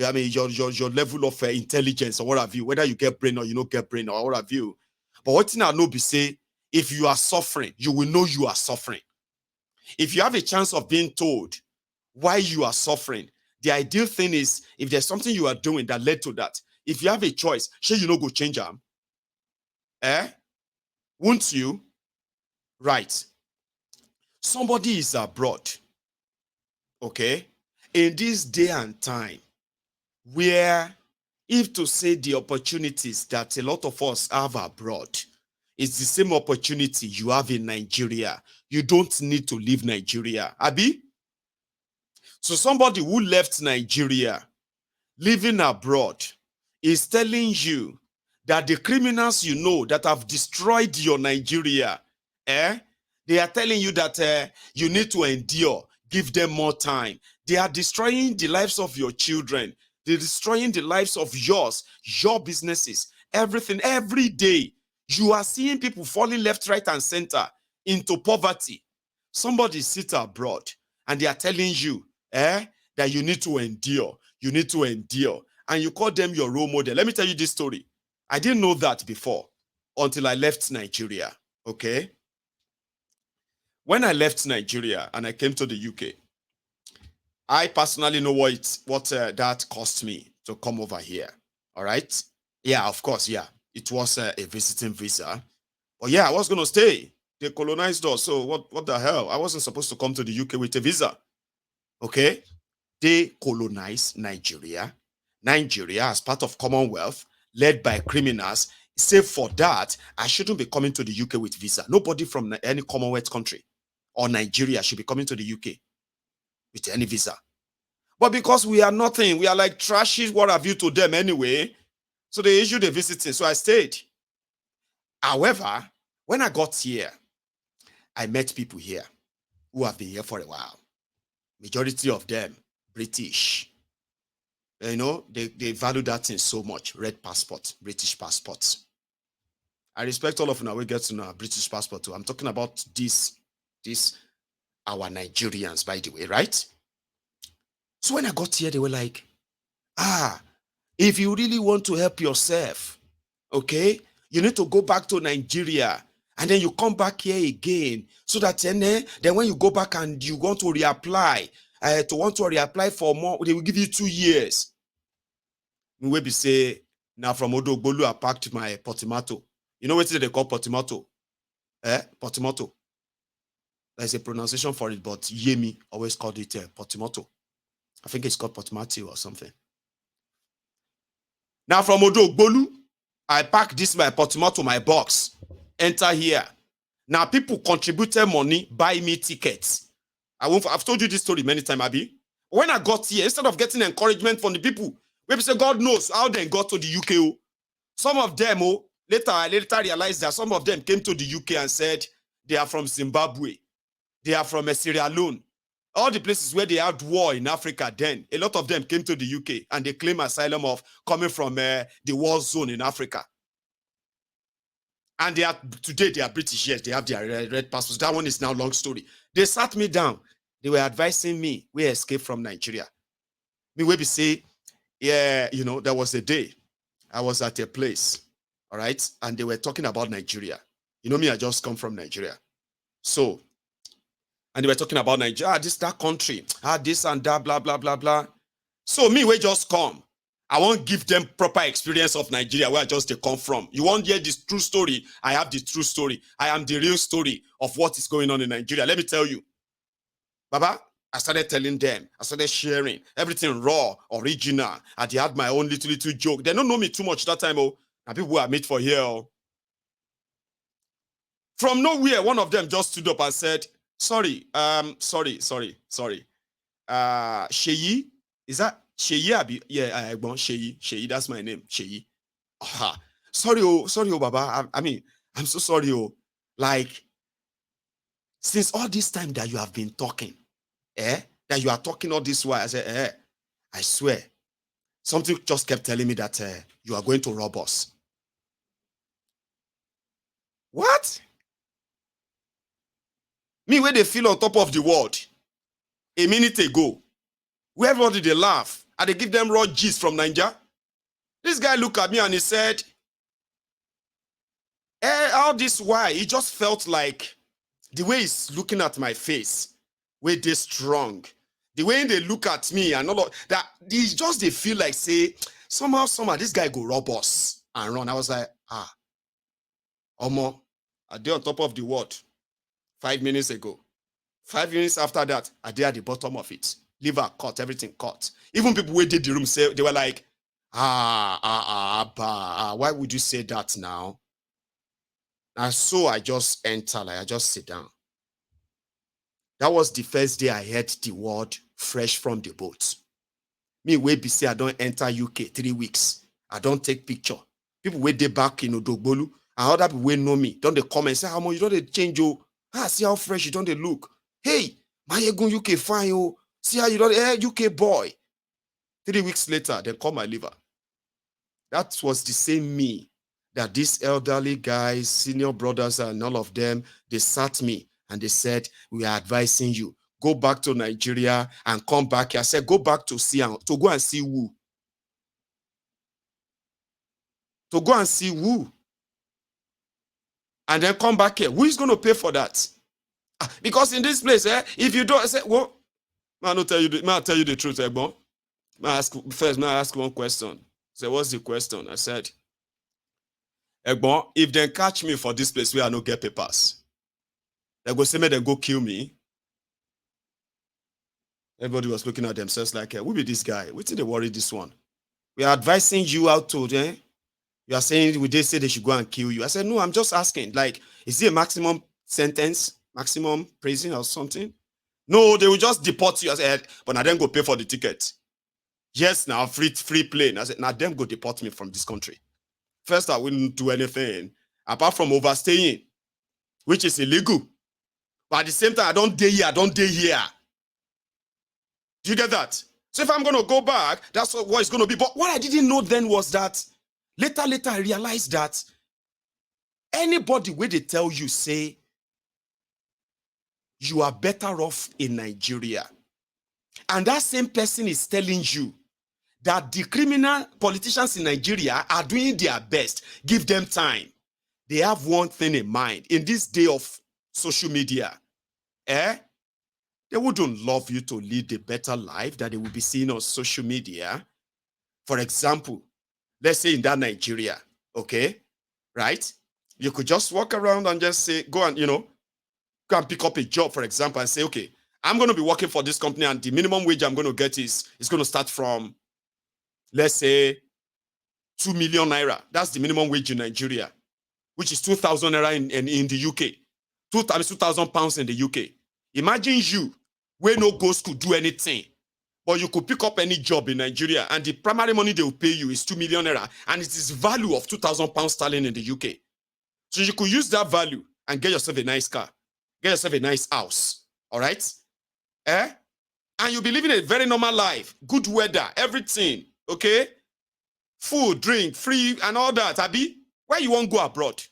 I mean, your level of intelligence or what have you, whether you get brain or you don't get brain or what have you. But what thing I know be say, if you are suffering, you will know you are suffering. If you have a chance of being told why you are suffering, the ideal thing is if there's something you are doing that led to that, if you have a choice, sure you know go change them. Won't you? Right. Somebody is abroad, okay, in this day and time where, if to say the opportunities that a lot of us have abroad, it's the same opportunity you have in Nigeria. You don't need to leave Nigeria. Abi? So somebody who left Nigeria, living abroad, is telling you that the criminals you know that have destroyed your Nigeria, they are telling you that you need to endure, give them more time. They are destroying the lives of your children. They're destroying the lives of yours, your businesses, everything. Every day, you are seeing people falling left, right, and center into poverty. Somebody sits abroad and they are telling you that you need to endure. You need to endure. And you call them your role model. Let me tell you this story. I didn't know that before until I left Nigeria, okay? When I left Nigeria and I came to the UK, I personally know what that cost me to come over here, all right? Yeah, of course, yeah. It was a visiting visa. But yeah, I was going to stay. They colonized us, so what the hell? I wasn't supposed to come to the UK with a visa, okay? They colonized Nigeria. Nigeria, as part of Commonwealth, led by criminals. Save for that, I shouldn't be coming to the UK with visa. Nobody from any Commonwealth country or Nigeria should be coming to the UK with any visa. But because we are nothing, we are like trashy, what have you to them anyway. So they issued a visiting, so I stayed. However, when I got here, I met people here who have been here for a while. Majority of them, British. You know, they value that thing so much. Red passport, British passports. I respect all of you now. We get to know British passport too. I'm talking about this our Nigerians, by the way, right? So when I got here, they were like, if you really want to help yourself, okay, you need to go back to Nigeria and then you come back here again so that then when you go back and you want to reapply, for more, they will give you 2 years. We be say, now from Odogbolu, I packed my potimato. You know what they call potimato? Potimato. There's a pronunciation for it, but Yemi always called it potimato. I think it's called potimato or something. Now from Odogbolu, I pack this my potimato, my box, enter here. Now people contributed money, buy me tickets. I've told you this story many times, Abi. When I got here, instead of getting encouragement from the people, we say God knows how they got to the UK. Some of them, later I realized that some of them came to the UK and said they are from Zimbabwe, they are from Sierra Leone, all the places where they had war in Africa. Then a lot of them came to the UK and they claim asylum of coming from the war zone in Africa. And today they are British. Yes, they have their red passports. That one is now long story. They sat me down. They were advising me we escape from Nigeria. Me we be say, yeah, you know, there was a day I was at a place, all right, and they were talking about Nigeria. You know me, I just come from Nigeria. So, and they were talking about Nigeria, that country, this and that, blah, blah, blah, blah. So me, we just come. I won't give them proper experience of Nigeria where they come from. You won't hear this true story. I have the true story. I am the real story of what is going on in Nigeria. Let me tell you. Baba, I started telling them. I started sharing everything raw, original. I had my own little joke. They don't know me too much that time. And people who I meet for here. From nowhere, one of them just stood up and said, sorry. Sheyi, is that Sheyi? Yeah, Sheyi, that's my name, Sheyi. Sorry, Baba. I mean, I'm so sorry. Like, since all this time that you have been talking, that you are talking all this while, I said, I swear, something just kept telling me that you are going to rob us. What? Me, where they feel on top of the world a minute ago, where everybody they laugh, and they give them raw gist from Nigeria. This guy looked at me and he said, all this why? He just felt like the way he's looking at my face, way they strong, the way they look at me and all of that, they just they feel like say, somehow, this guy go rob us and run. I was like, Omo, I did on top of the world 5 minutes ago. 5 minutes after that, I did at the bottom of it. Liver cut, everything cut. Even people who did the room say, they were like, why would you say that now? And so I just enter, like I just sit down. That was the first day I heard the word fresh from the boat. Me, way be say I don't enter UK 3 weeks. I don't take picture. People wait they back in Odogbolu, and other people will know me. Don't they come and say, how much you don't they change you? See how fresh you don't they look. Hey, my you go UK fine, oh. See how you don't UK boy. 3 weeks later, they call my liver. That was the same me that these elderly guys, senior brothers, and all of them, they sat me and they said, we are advising you, go back to Nigeria and come back here. I said, go back to go and see who? To go and see who? And then come back here. Who is going to pay for that? Because in this place, if you don't, I say, well, I'll tell you the truth, Egbon. May I ask one question. So what's the question? I said, Egbon, if they catch me for this place where I don't get papers, they go say me, they go kill me. Everybody was looking at themselves like, who be this guy? What did they worry this one? We are advising you out to, you are saying, would they say they should go and kill you? I said, no, I'm just asking. Like, is it a maximum sentence, maximum prison or something? No, they will just deport you. I said, but now them go pay for the ticket. Yes, now free plane. I said, now them go deport me from this country. First, I wouldn't do anything apart from overstaying, which is illegal. But at the same time, I don't day here. Do you get that? So if I'm going to go back, that's what it's going to be. But what I didn't know then was that later I realized that anybody where they tell you, say, you are better off in Nigeria, and that same person is telling you that the criminal politicians in Nigeria are doing their best, give them time. They have one thing in mind. In this day of social media, they wouldn't love you to lead a better life that they will be seeing on social media. For example, let's say in that Nigeria, okay, right? You could just walk around and just say, go and, go and pick up a job, for example, and say, okay, I'm going to be working for this company and the minimum wage I'm going to get is going to start from, let's say, 2 million naira. That's the minimum wage in Nigeria, which is 2,000 naira in the UK. 2,000 pounds in the UK. Imagine you, where no go school, do anything, but you could pick up any job in Nigeria and the primary money they will pay you is 2 million naira and it is value of 2,000 pounds sterling in the UK. So you could use that value and get yourself a nice car, get yourself a nice house, all right? And you'll be living a very normal life, good weather, everything, okay? Food, drink, free, and all that, Abi. Where you won't go abroad?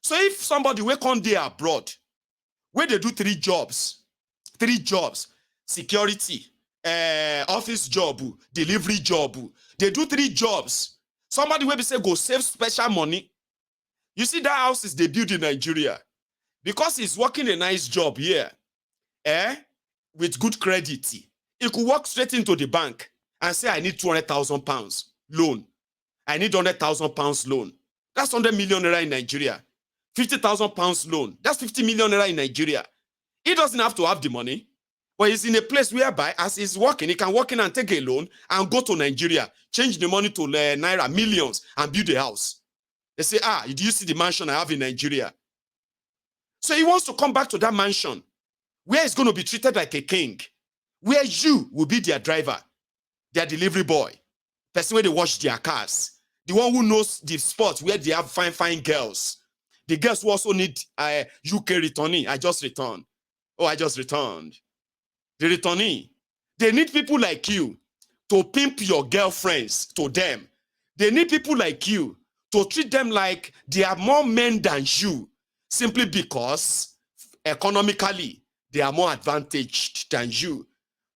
So if somebody will come there abroad, where they do 3 jobs, security, office job, delivery job, they do 3 jobs. Somebody will be say, go save special money. You see that house is they build in Nigeria. Because he's working a nice job here, with good credit, he could walk straight into the bank and say, I need 200,000 pounds loan. I need 100,000 pounds loan. That's 100 million naira in Nigeria. 50,000 pounds loan. That's 50 million naira in Nigeria. He doesn't have to have the money, but he's in a place whereby, as he's working, he can walk in and take a loan and go to Nigeria, change the money to naira, millions, and build a house. They say, do you see the mansion I have in Nigeria? So he wants to come back to that mansion where he's going to be treated like a king, where you will be their driver, their delivery boy, person where they wash their cars, the one who knows the spots where they have fine girls, the girls who also need UK returnee. I just returned. The returnee. They need people like you to pimp your girlfriends to them. They need people like you to treat them like they are more men than you, simply because economically they are more advantaged than you.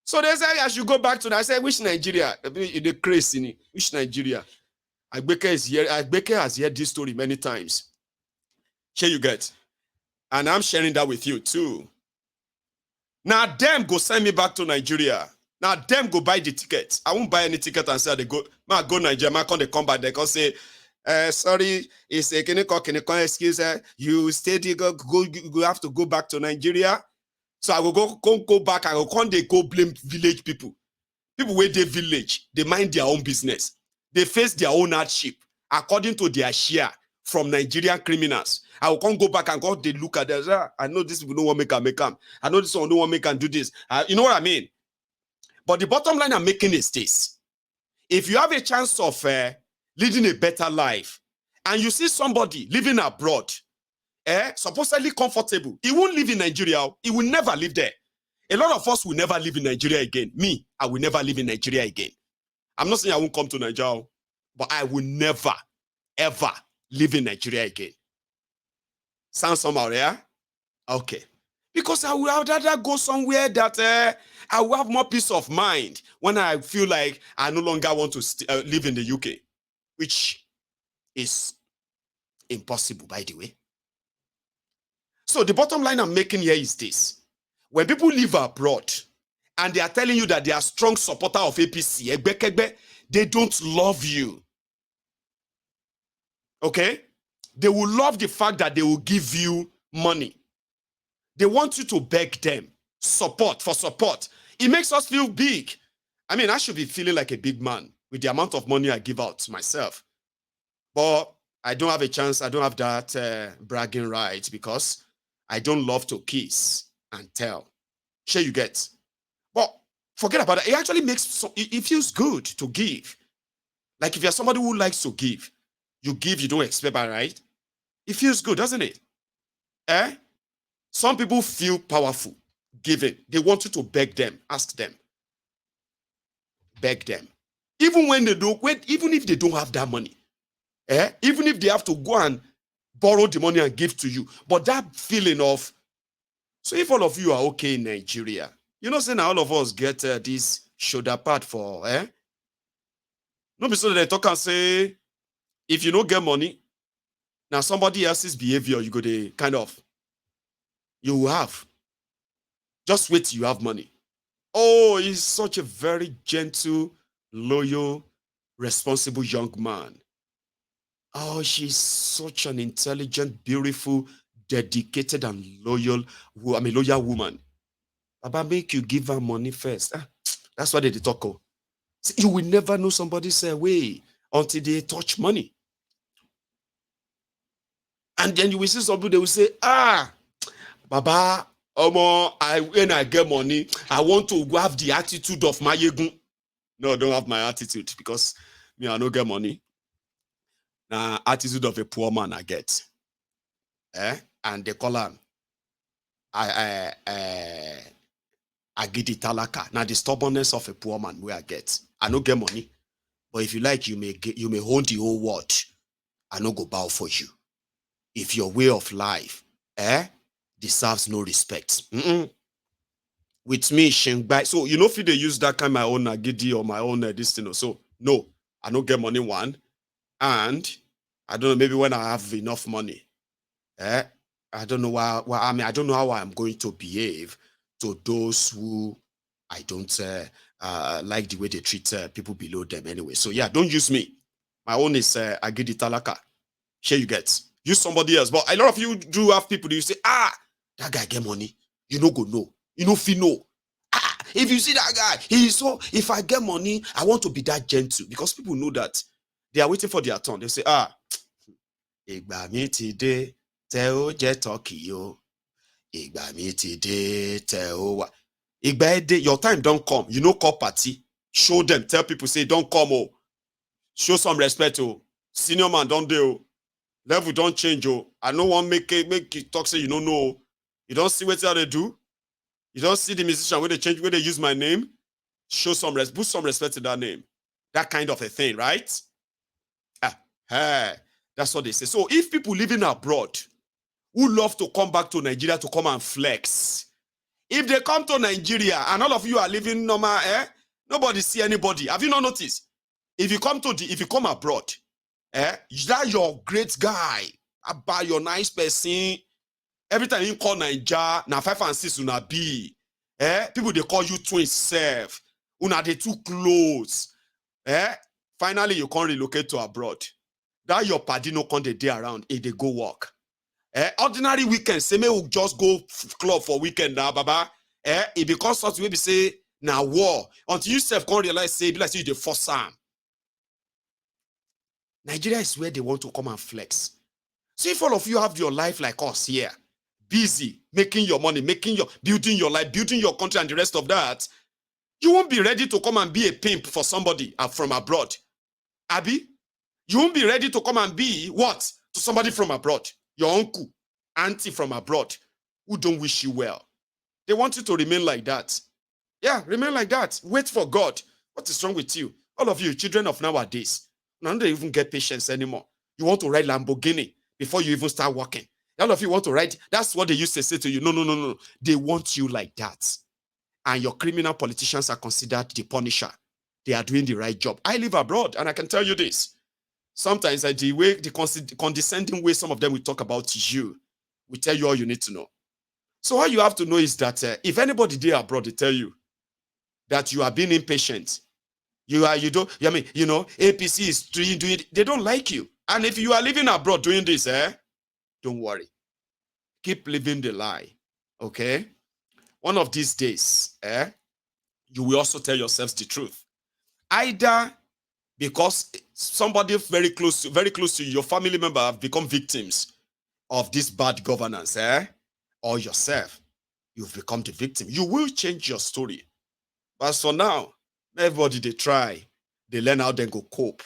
So they say I should go back to that. I said, which Nigeria? The crazy. Which Nigeria? Agbeke has heard this story many times. Here you get. And I'm sharing that with you too. Now them go send me back to Nigeria. Now them go buy the ticket. I won't buy any ticket and say they go. Ma go Nigeria. Ma come they come back. They can say, sorry, it's a can you excuse you stayed you go have to go back to Nigeria. So I will go back. I will come they go blame village people. People where they village, they mind their own business. They face their own hardship according to their share from Nigerian criminals. I will come go back and go, they look at this. I know this people don't want to make them. I know this one don't want to make them do this. You know what I mean? But the bottom line I'm making is this. If you have a chance of leading a better life and you see somebody living abroad, supposedly comfortable, he won't live in Nigeria. He will never live there. A lot of us will never live in Nigeria again. Me, I will never live in Nigeria again. I'm not saying I won't come to Nigeria, but I will never, ever live in Nigeria again. Sound somehow, yeah? Okay. Because I would rather go somewhere that I will have more peace of mind when I feel like I no longer want to live in the UK, which is impossible, by the way. So the bottom line I'm making here is this. When people live abroad and they are telling you that they are strong supporter of APC, they don't love you. Okay? They will love the fact that they will give you money. They want you to beg them support. It makes us feel big. I mean, I should be feeling like a big man with the amount of money I give out myself. But I don't have a chance. I don't have that bragging right because I don't love to kiss and tell. Sure you get. But forget about it. It actually makes, it feels good to give. Like if you're somebody who likes to give, you don't expect, right? It feels good, doesn't it? Some people feel powerful giving. They want you to beg them, ask them. Beg them. Even when they don't, even if they don't have that money. Even if they have to go and borrow the money and give to you. But that feeling of, so if all of you are okay in Nigeria, you know, saying all of us get this shoulder pad for, No be so they talk and say, if you don't get money, now somebody else's behavior, you go to kind of, you will have. Just wait till you have money. Oh, he's such a very gentle, loyal, responsible young man. Oh, she's such an intelligent, beautiful, dedicated, and loyal woman. Baba, make you give her money first. That's why they talk. See, you will never know somebody's way until they touch money. And then you will see somebody, they will say, Baba, when I get money, I want to have the attitude of my yegun. No, I don't have my attitude because me, I don't get money. Now, attitude of a poor man I get. And they call him I get the talaka. Now the stubbornness of a poor man where I get. I don't get money. But if you like, you may hold the whole world. I no go bow for you. If your way of life deserves no respect. With me, Shengbai. So you know if they use that kind of my own agidi or my own this thing. So no, I don't get money one. And I don't know, maybe when I have enough money, I don't know I don't know how I'm going to behave to those who I don't like the way they treat people below them anyway. So yeah, don't use me. My own is agidi talaka. Here you get. Use somebody else. But a lot of you do have people that you say, that guy get money. You no go know. You know feel no. If you see that guy, if I get money, I want to be that gentle. Because people know that they are waiting for their turn. They say, Igba mi ti de te o je talkie yo. Igba mi ti de te o wa. Igba de, your time don't come. You know, call party. Show them. Tell people, say, don't come. Oh. Show some respect. Oh. Senior man, don't do. Level don't change. Oh. I no one make it talk, say, you don't know. You don't see what they do. You don't see the musician where they change, where they use my name. Show some respect, put some respect to that name. That kind of a thing, right? That's what they say. So if people living abroad who love to come back to Nigeria to come and flex, If they come to Nigeria and all of you are living normal, nobody see anybody. Have you not noticed? If you come abroad, that your great guy, about your nice person, every time you call Nigeria, now 5 and 6 una be. People they call you twins self. Una they too close. Finally, you can't relocate to abroad. That your party no come the day around if they go work. Ordinary weekend, say me will just go club for weekend now, baba. It becomes such way be say now war until you self can't realize say be like say you the force arm. Nigeria is where they want to come and flex. So if all of you have your life like us here, busy making your money, building your life, building your country, and the rest of that, you won't be ready to come and be a pimp for somebody from abroad. Abi, you won't be ready to come and be what to somebody from abroad. Your uncle, auntie from abroad, who don't wish you well. They want you to remain like that. Yeah, remain like that. Wait for God. What is wrong with you? All of you, children of nowadays, now don't even get patience anymore. You want to ride Lamborghini before you even start working. All of you want to ride. That's what they used to say to you. No. They want you like that. And your criminal politicians are considered the punisher. They are doing the right job. I live abroad, and I can tell you this. Sometimes the condescending way some of them will talk about you, will tell you all you need to know. So all you have to know is that if anybody there abroad, they tell you that you are being impatient, APC is doing it, they don't like you. And if you are living abroad doing this, don't worry. Keep living the lie, okay? One of these days, you will also tell yourselves the truth. Either because somebody very close to you, your family member, have become victims of this bad governance, or yourself, you've become the victim. You will change your story. But for now, everybody, they try. They learn how they go cope.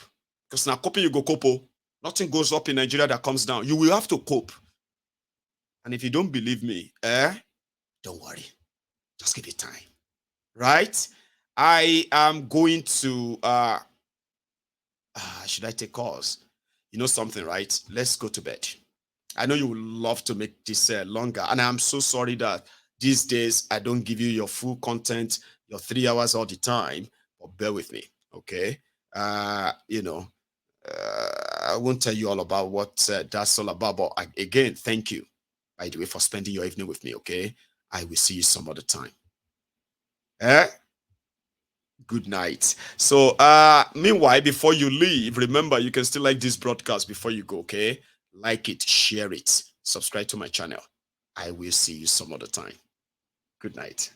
Because now coping you go cope, nothing goes up in Nigeria that comes down. You will have to cope. And if you don't believe me, don't worry. Just give it time. Right? I am going to... should I take calls? You know something, right? Let's go to bed. I know you would love to make this longer, and I'm so sorry that these days I don't give you your full content, your 3 hours all the time, but bear with me, okay? I won't tell you all about what that's all about, but again, thank you, by the way, for spending your evening with me, okay? I will see you some other time. Good night. So, meanwhile, before you leave, remember, you can still like this broadcast before you go, okay? Like it, share it, subscribe to my channel. I will see you some other time. Good night.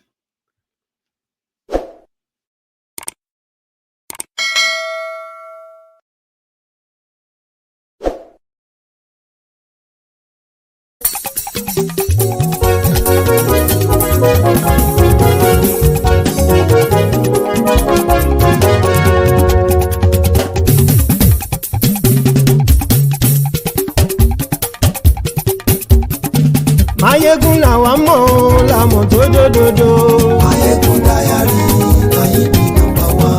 Mayegun làwa mọ̀ làmọ̀ tó dòdòdò. Mayegun Diary láyé bí nọ́mbà 1.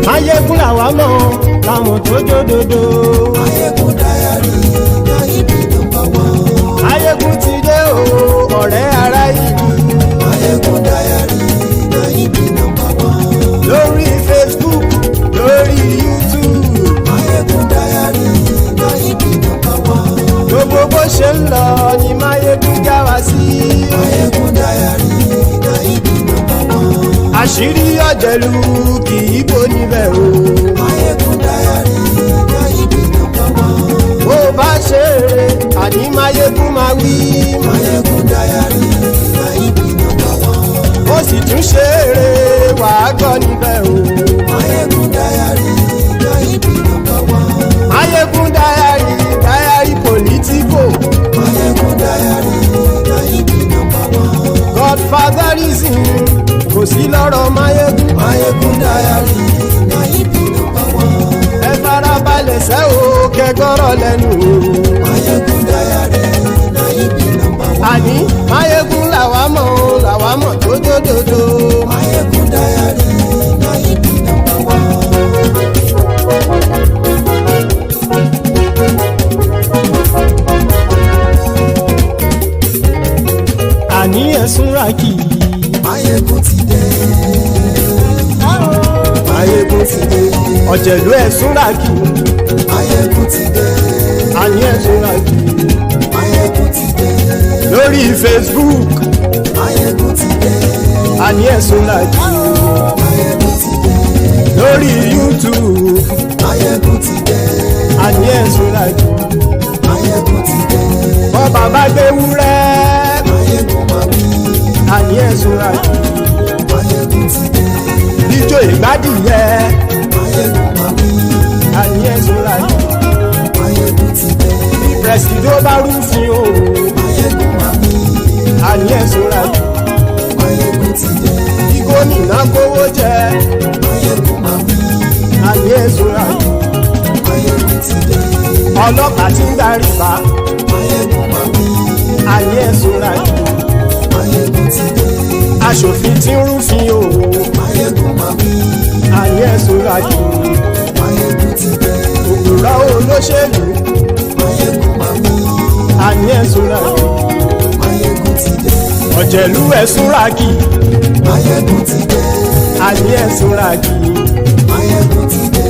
Mayegun làwa mọ̀ làmọ̀ tó dòdòdò. Mayegun Diary láyé bí nọ́mbà 1. Mayegun ti dé o ọ̀rẹ́ ara yìí. Mayegun Diary láyé bí nọ́mbà 1. Lórí Facebook, lórí YouTube. Mayegun Diary láyé bí nọ́mbà 1. Gbogbo bó ṣe ń lọ ni Mayegun já wa sí. Mayegun Diary láyé bí nọ́mbà 1. Àṣírí ọ̀jẹ̀lú kì í bò níbẹ̀ o. Mayegun Diary láyé bí nọ́mbà 1. Bó bá ṣe eré àní Mayegun máa wí. Mayegun Diary láyé bí nọ́mbà 1. Ó sì tún ṣe eré wàá gbọ́ níbẹ̀ o. Mayegun Diary láyé bí nọ́mbà 1. Mayegun Diary, Diary Politico. Mayegun Diary láyé bí nọ́mbà 1. Godfatherism kò sí lọ́rọ̀ Mayegun. Mayegun Diary láyé bí nọ́mbà 1. Ẹ farabalẹ̀ sẹ́ o kẹgọ́rọ̀ lẹ́nu o. Mayegun Diary láyé bí nọ́mbà 1. Àní Mayegun làwa mọ̀ tó dòdòdò. Mayegun Diary láyé bí nọ́mbà 1. ọ̀jẹ̀lú ẹ̀sùnra kì Máyégún ti dé. àní ẹ̀sùnra kì Máyégún ti dé. lórí Facebook Máyégún ti dé. àní ẹ̀sùnra kì Máyégún ti dé. lórí YouTube Máyégún ti dé. àní ẹ̀sùnra kì Máyégún ti dé. bọ́ba bá gbé wúrẹ́ Máyégún máa wí. àní ẹ̀sùnra kì Máyégún ti dé. ijó ìgbádìyẹ Máyégún máa wí. àní ẹ̀sùnra kì Máyégún ti dé. pẹ̀sìdó bá rúfin o Máyégún máa wí. àní ẹ̀sùnra kì Máyégún ti dé. bí gómìnà kówó jẹ Máyégún máa wí. àní ẹ̀sùnra kì Máyégún ti dé. ọlọ́pàá tí ń darí bá Máyégún máa wí. àní ẹ̀sùnra kì Máyégún ti dé. aṣòfin tí ń rúfin o Máyégún máa wí. àní ẹ̀sùnra kì Máyégún ti dé. òpùrọ́ olóṣèlú Máyégún máa wí. àní ẹ̀sùnra kì Máyégún ti dé. ọ̀jẹ̀lú ẹ̀sùnra kì Máyégún ti dé. àní ẹ̀sùnra kì Máyégún ti dé.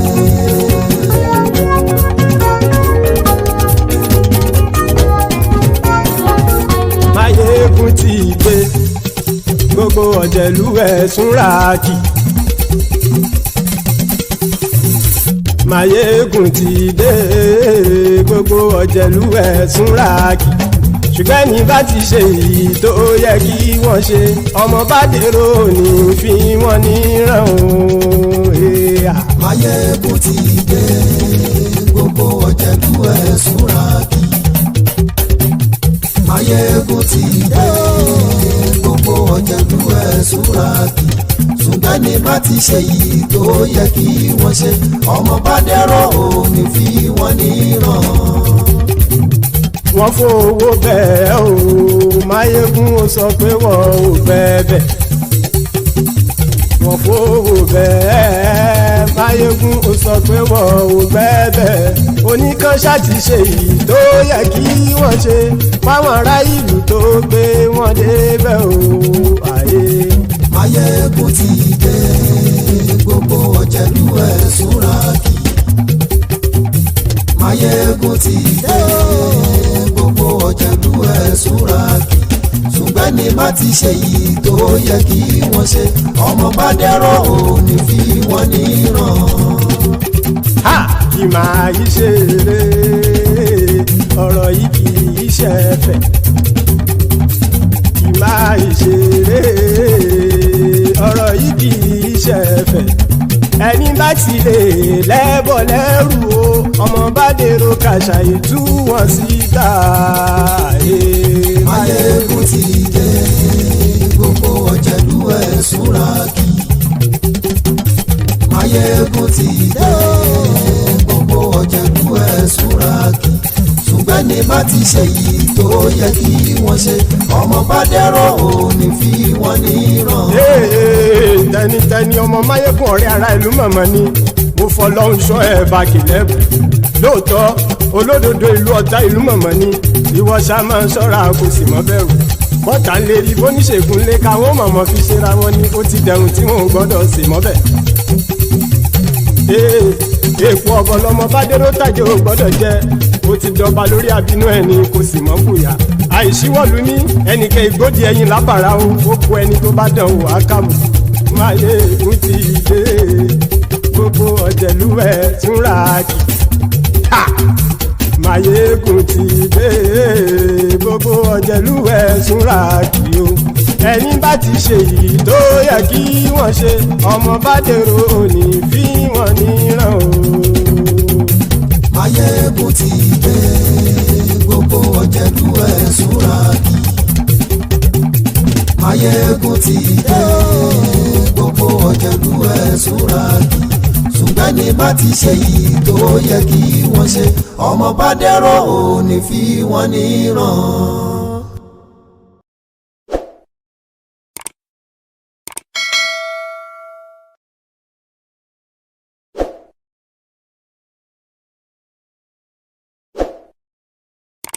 Máyégún ti dé gbogbo ọ̀jẹ̀lú ẹ̀sùnra kì Máyégún ti dé gbogbo ọ̀jẹ̀lú ẹ̀sùnra kì ṣùgbọ́n ní bá ti ṣe èyí tó yẹ kí wọ́n ṣe ọmọ bá dèrò ní fi wọ́n níran o. Máyégún ti dé. Gbogbo ọ̀jẹ̀lú ẹ̀sùnra kì. Máyégún ti dé. Gbogbo ọ̀jẹ̀lú ẹ̀sùnra kì. ṣùgbọ́n ní bá ti ṣe yìí tó yẹ kí wọ́n ṣe ọmọ bá dẹ́rọ̀ ò ní fi wọ́n níran. wọ́n fowó bẹ́ẹ̀ o Máyégún ó sọ pé wọ́n ò bẹ́ẹ̀ wọ́n fowó bẹ́ẹ̀ Máyégún ó sọ pé wọ́n ò bẹ́ẹ̀ oníkan ṣáàtì ṣe yìí tó yẹ kí wọ́n ṣe fáwọn ará ìlú tó gbé wọn débẹ̀ o àyè. Máyégún ti dé gbogbo ọ̀jẹ̀lú ẹ̀ súnra kì. Máyégún ti dé gbogbo ọ̀jẹ̀lú ẹ̀ súnra kì. ṣùgbọ́n ní má ti ṣe yìí tó yẹ kí wọ́n ṣe ọmọ bá dẹ́rọ̀ ò ní fi wọ́n níran. ha kì máa yí ṣeré ọ̀rọ̀ yìí kì í ṣẹ̀fẹ̀ kì máa yí ṣeré ọ̀rọ̀ yìí kì í ṣẹ̀fẹ̀ ẹni bá ti lè lẹ́bọ̀ lẹ́rù o ọmọ bá dèrò kàṣàyè tú wọn síta. Máyégún ti dé gbogbo ọ̀jẹ̀lú ẹ̀ súnra kì. Máyégún ti dé gbogbo ọ̀jẹ̀lú ẹ̀ súnra kì. ṣùgbọ́n ní má ti ṣe yìí tó yẹ kí wọ́n ṣe ọmọ bá dẹ́rọ̀ ò ní fi wọ́n níran. tẹnitẹni ọmọ Máyégún ọ̀rẹ́ ara ìlú mọ̀mọ́ ni mo fọlọ́hún ṣọ́ ẹ̀ bá kìlẹ́bù lóòótọ́ olódodo ìlú ọ̀tá ìlú mọ̀mọ́ ni ìwọ ṣá máa ń ṣọ́ra kò sì mọ́ bẹ̀rù bọ́tà ń lè rí bóníṣègùn lé káwọn mọ̀mọ́ fi ṣera wọn ni ó ti dẹrùn tí wọn ò gbọ́dọ̀ sì mọ́ bẹ̀. èèpo ọ̀bọ lọmọ bá dérò tàjẹ́ ò gbọ́dọ̀ jẹ́ ó ti dọba lórí àbínú ẹni kò sì mọ́ bùyà àìsíwọ́lu ní ẹnìkẹ́ ìgbódì ẹyin lábàrá o ó kó ẹni tó bá dán o àkàmù. Máyégún ti dé gbogbo ọ̀jẹ̀lú ẹ̀ túnra kì. Máyégún ti dé gbogbo ọ̀jẹ̀lú ẹ̀ túnra kì o ẹni bá ti ṣe yìí tó yẹ kí wọ́n ṣe ọmọ bá dèrò òní fi wọ́n níran o. Máyégún ti dé gbogbo ọ̀jẹ̀lú ẹ̀ súnra kì. Máyégún ti dé gbogbo ọ̀jẹ̀lú ẹ̀ súnra kì. ṣùgbọ́n ní bá ti ṣe yìí tó yẹ kí wọ́n ṣe ọmọ bá dẹ́rọ̀ ò ní fi wọ́n níran.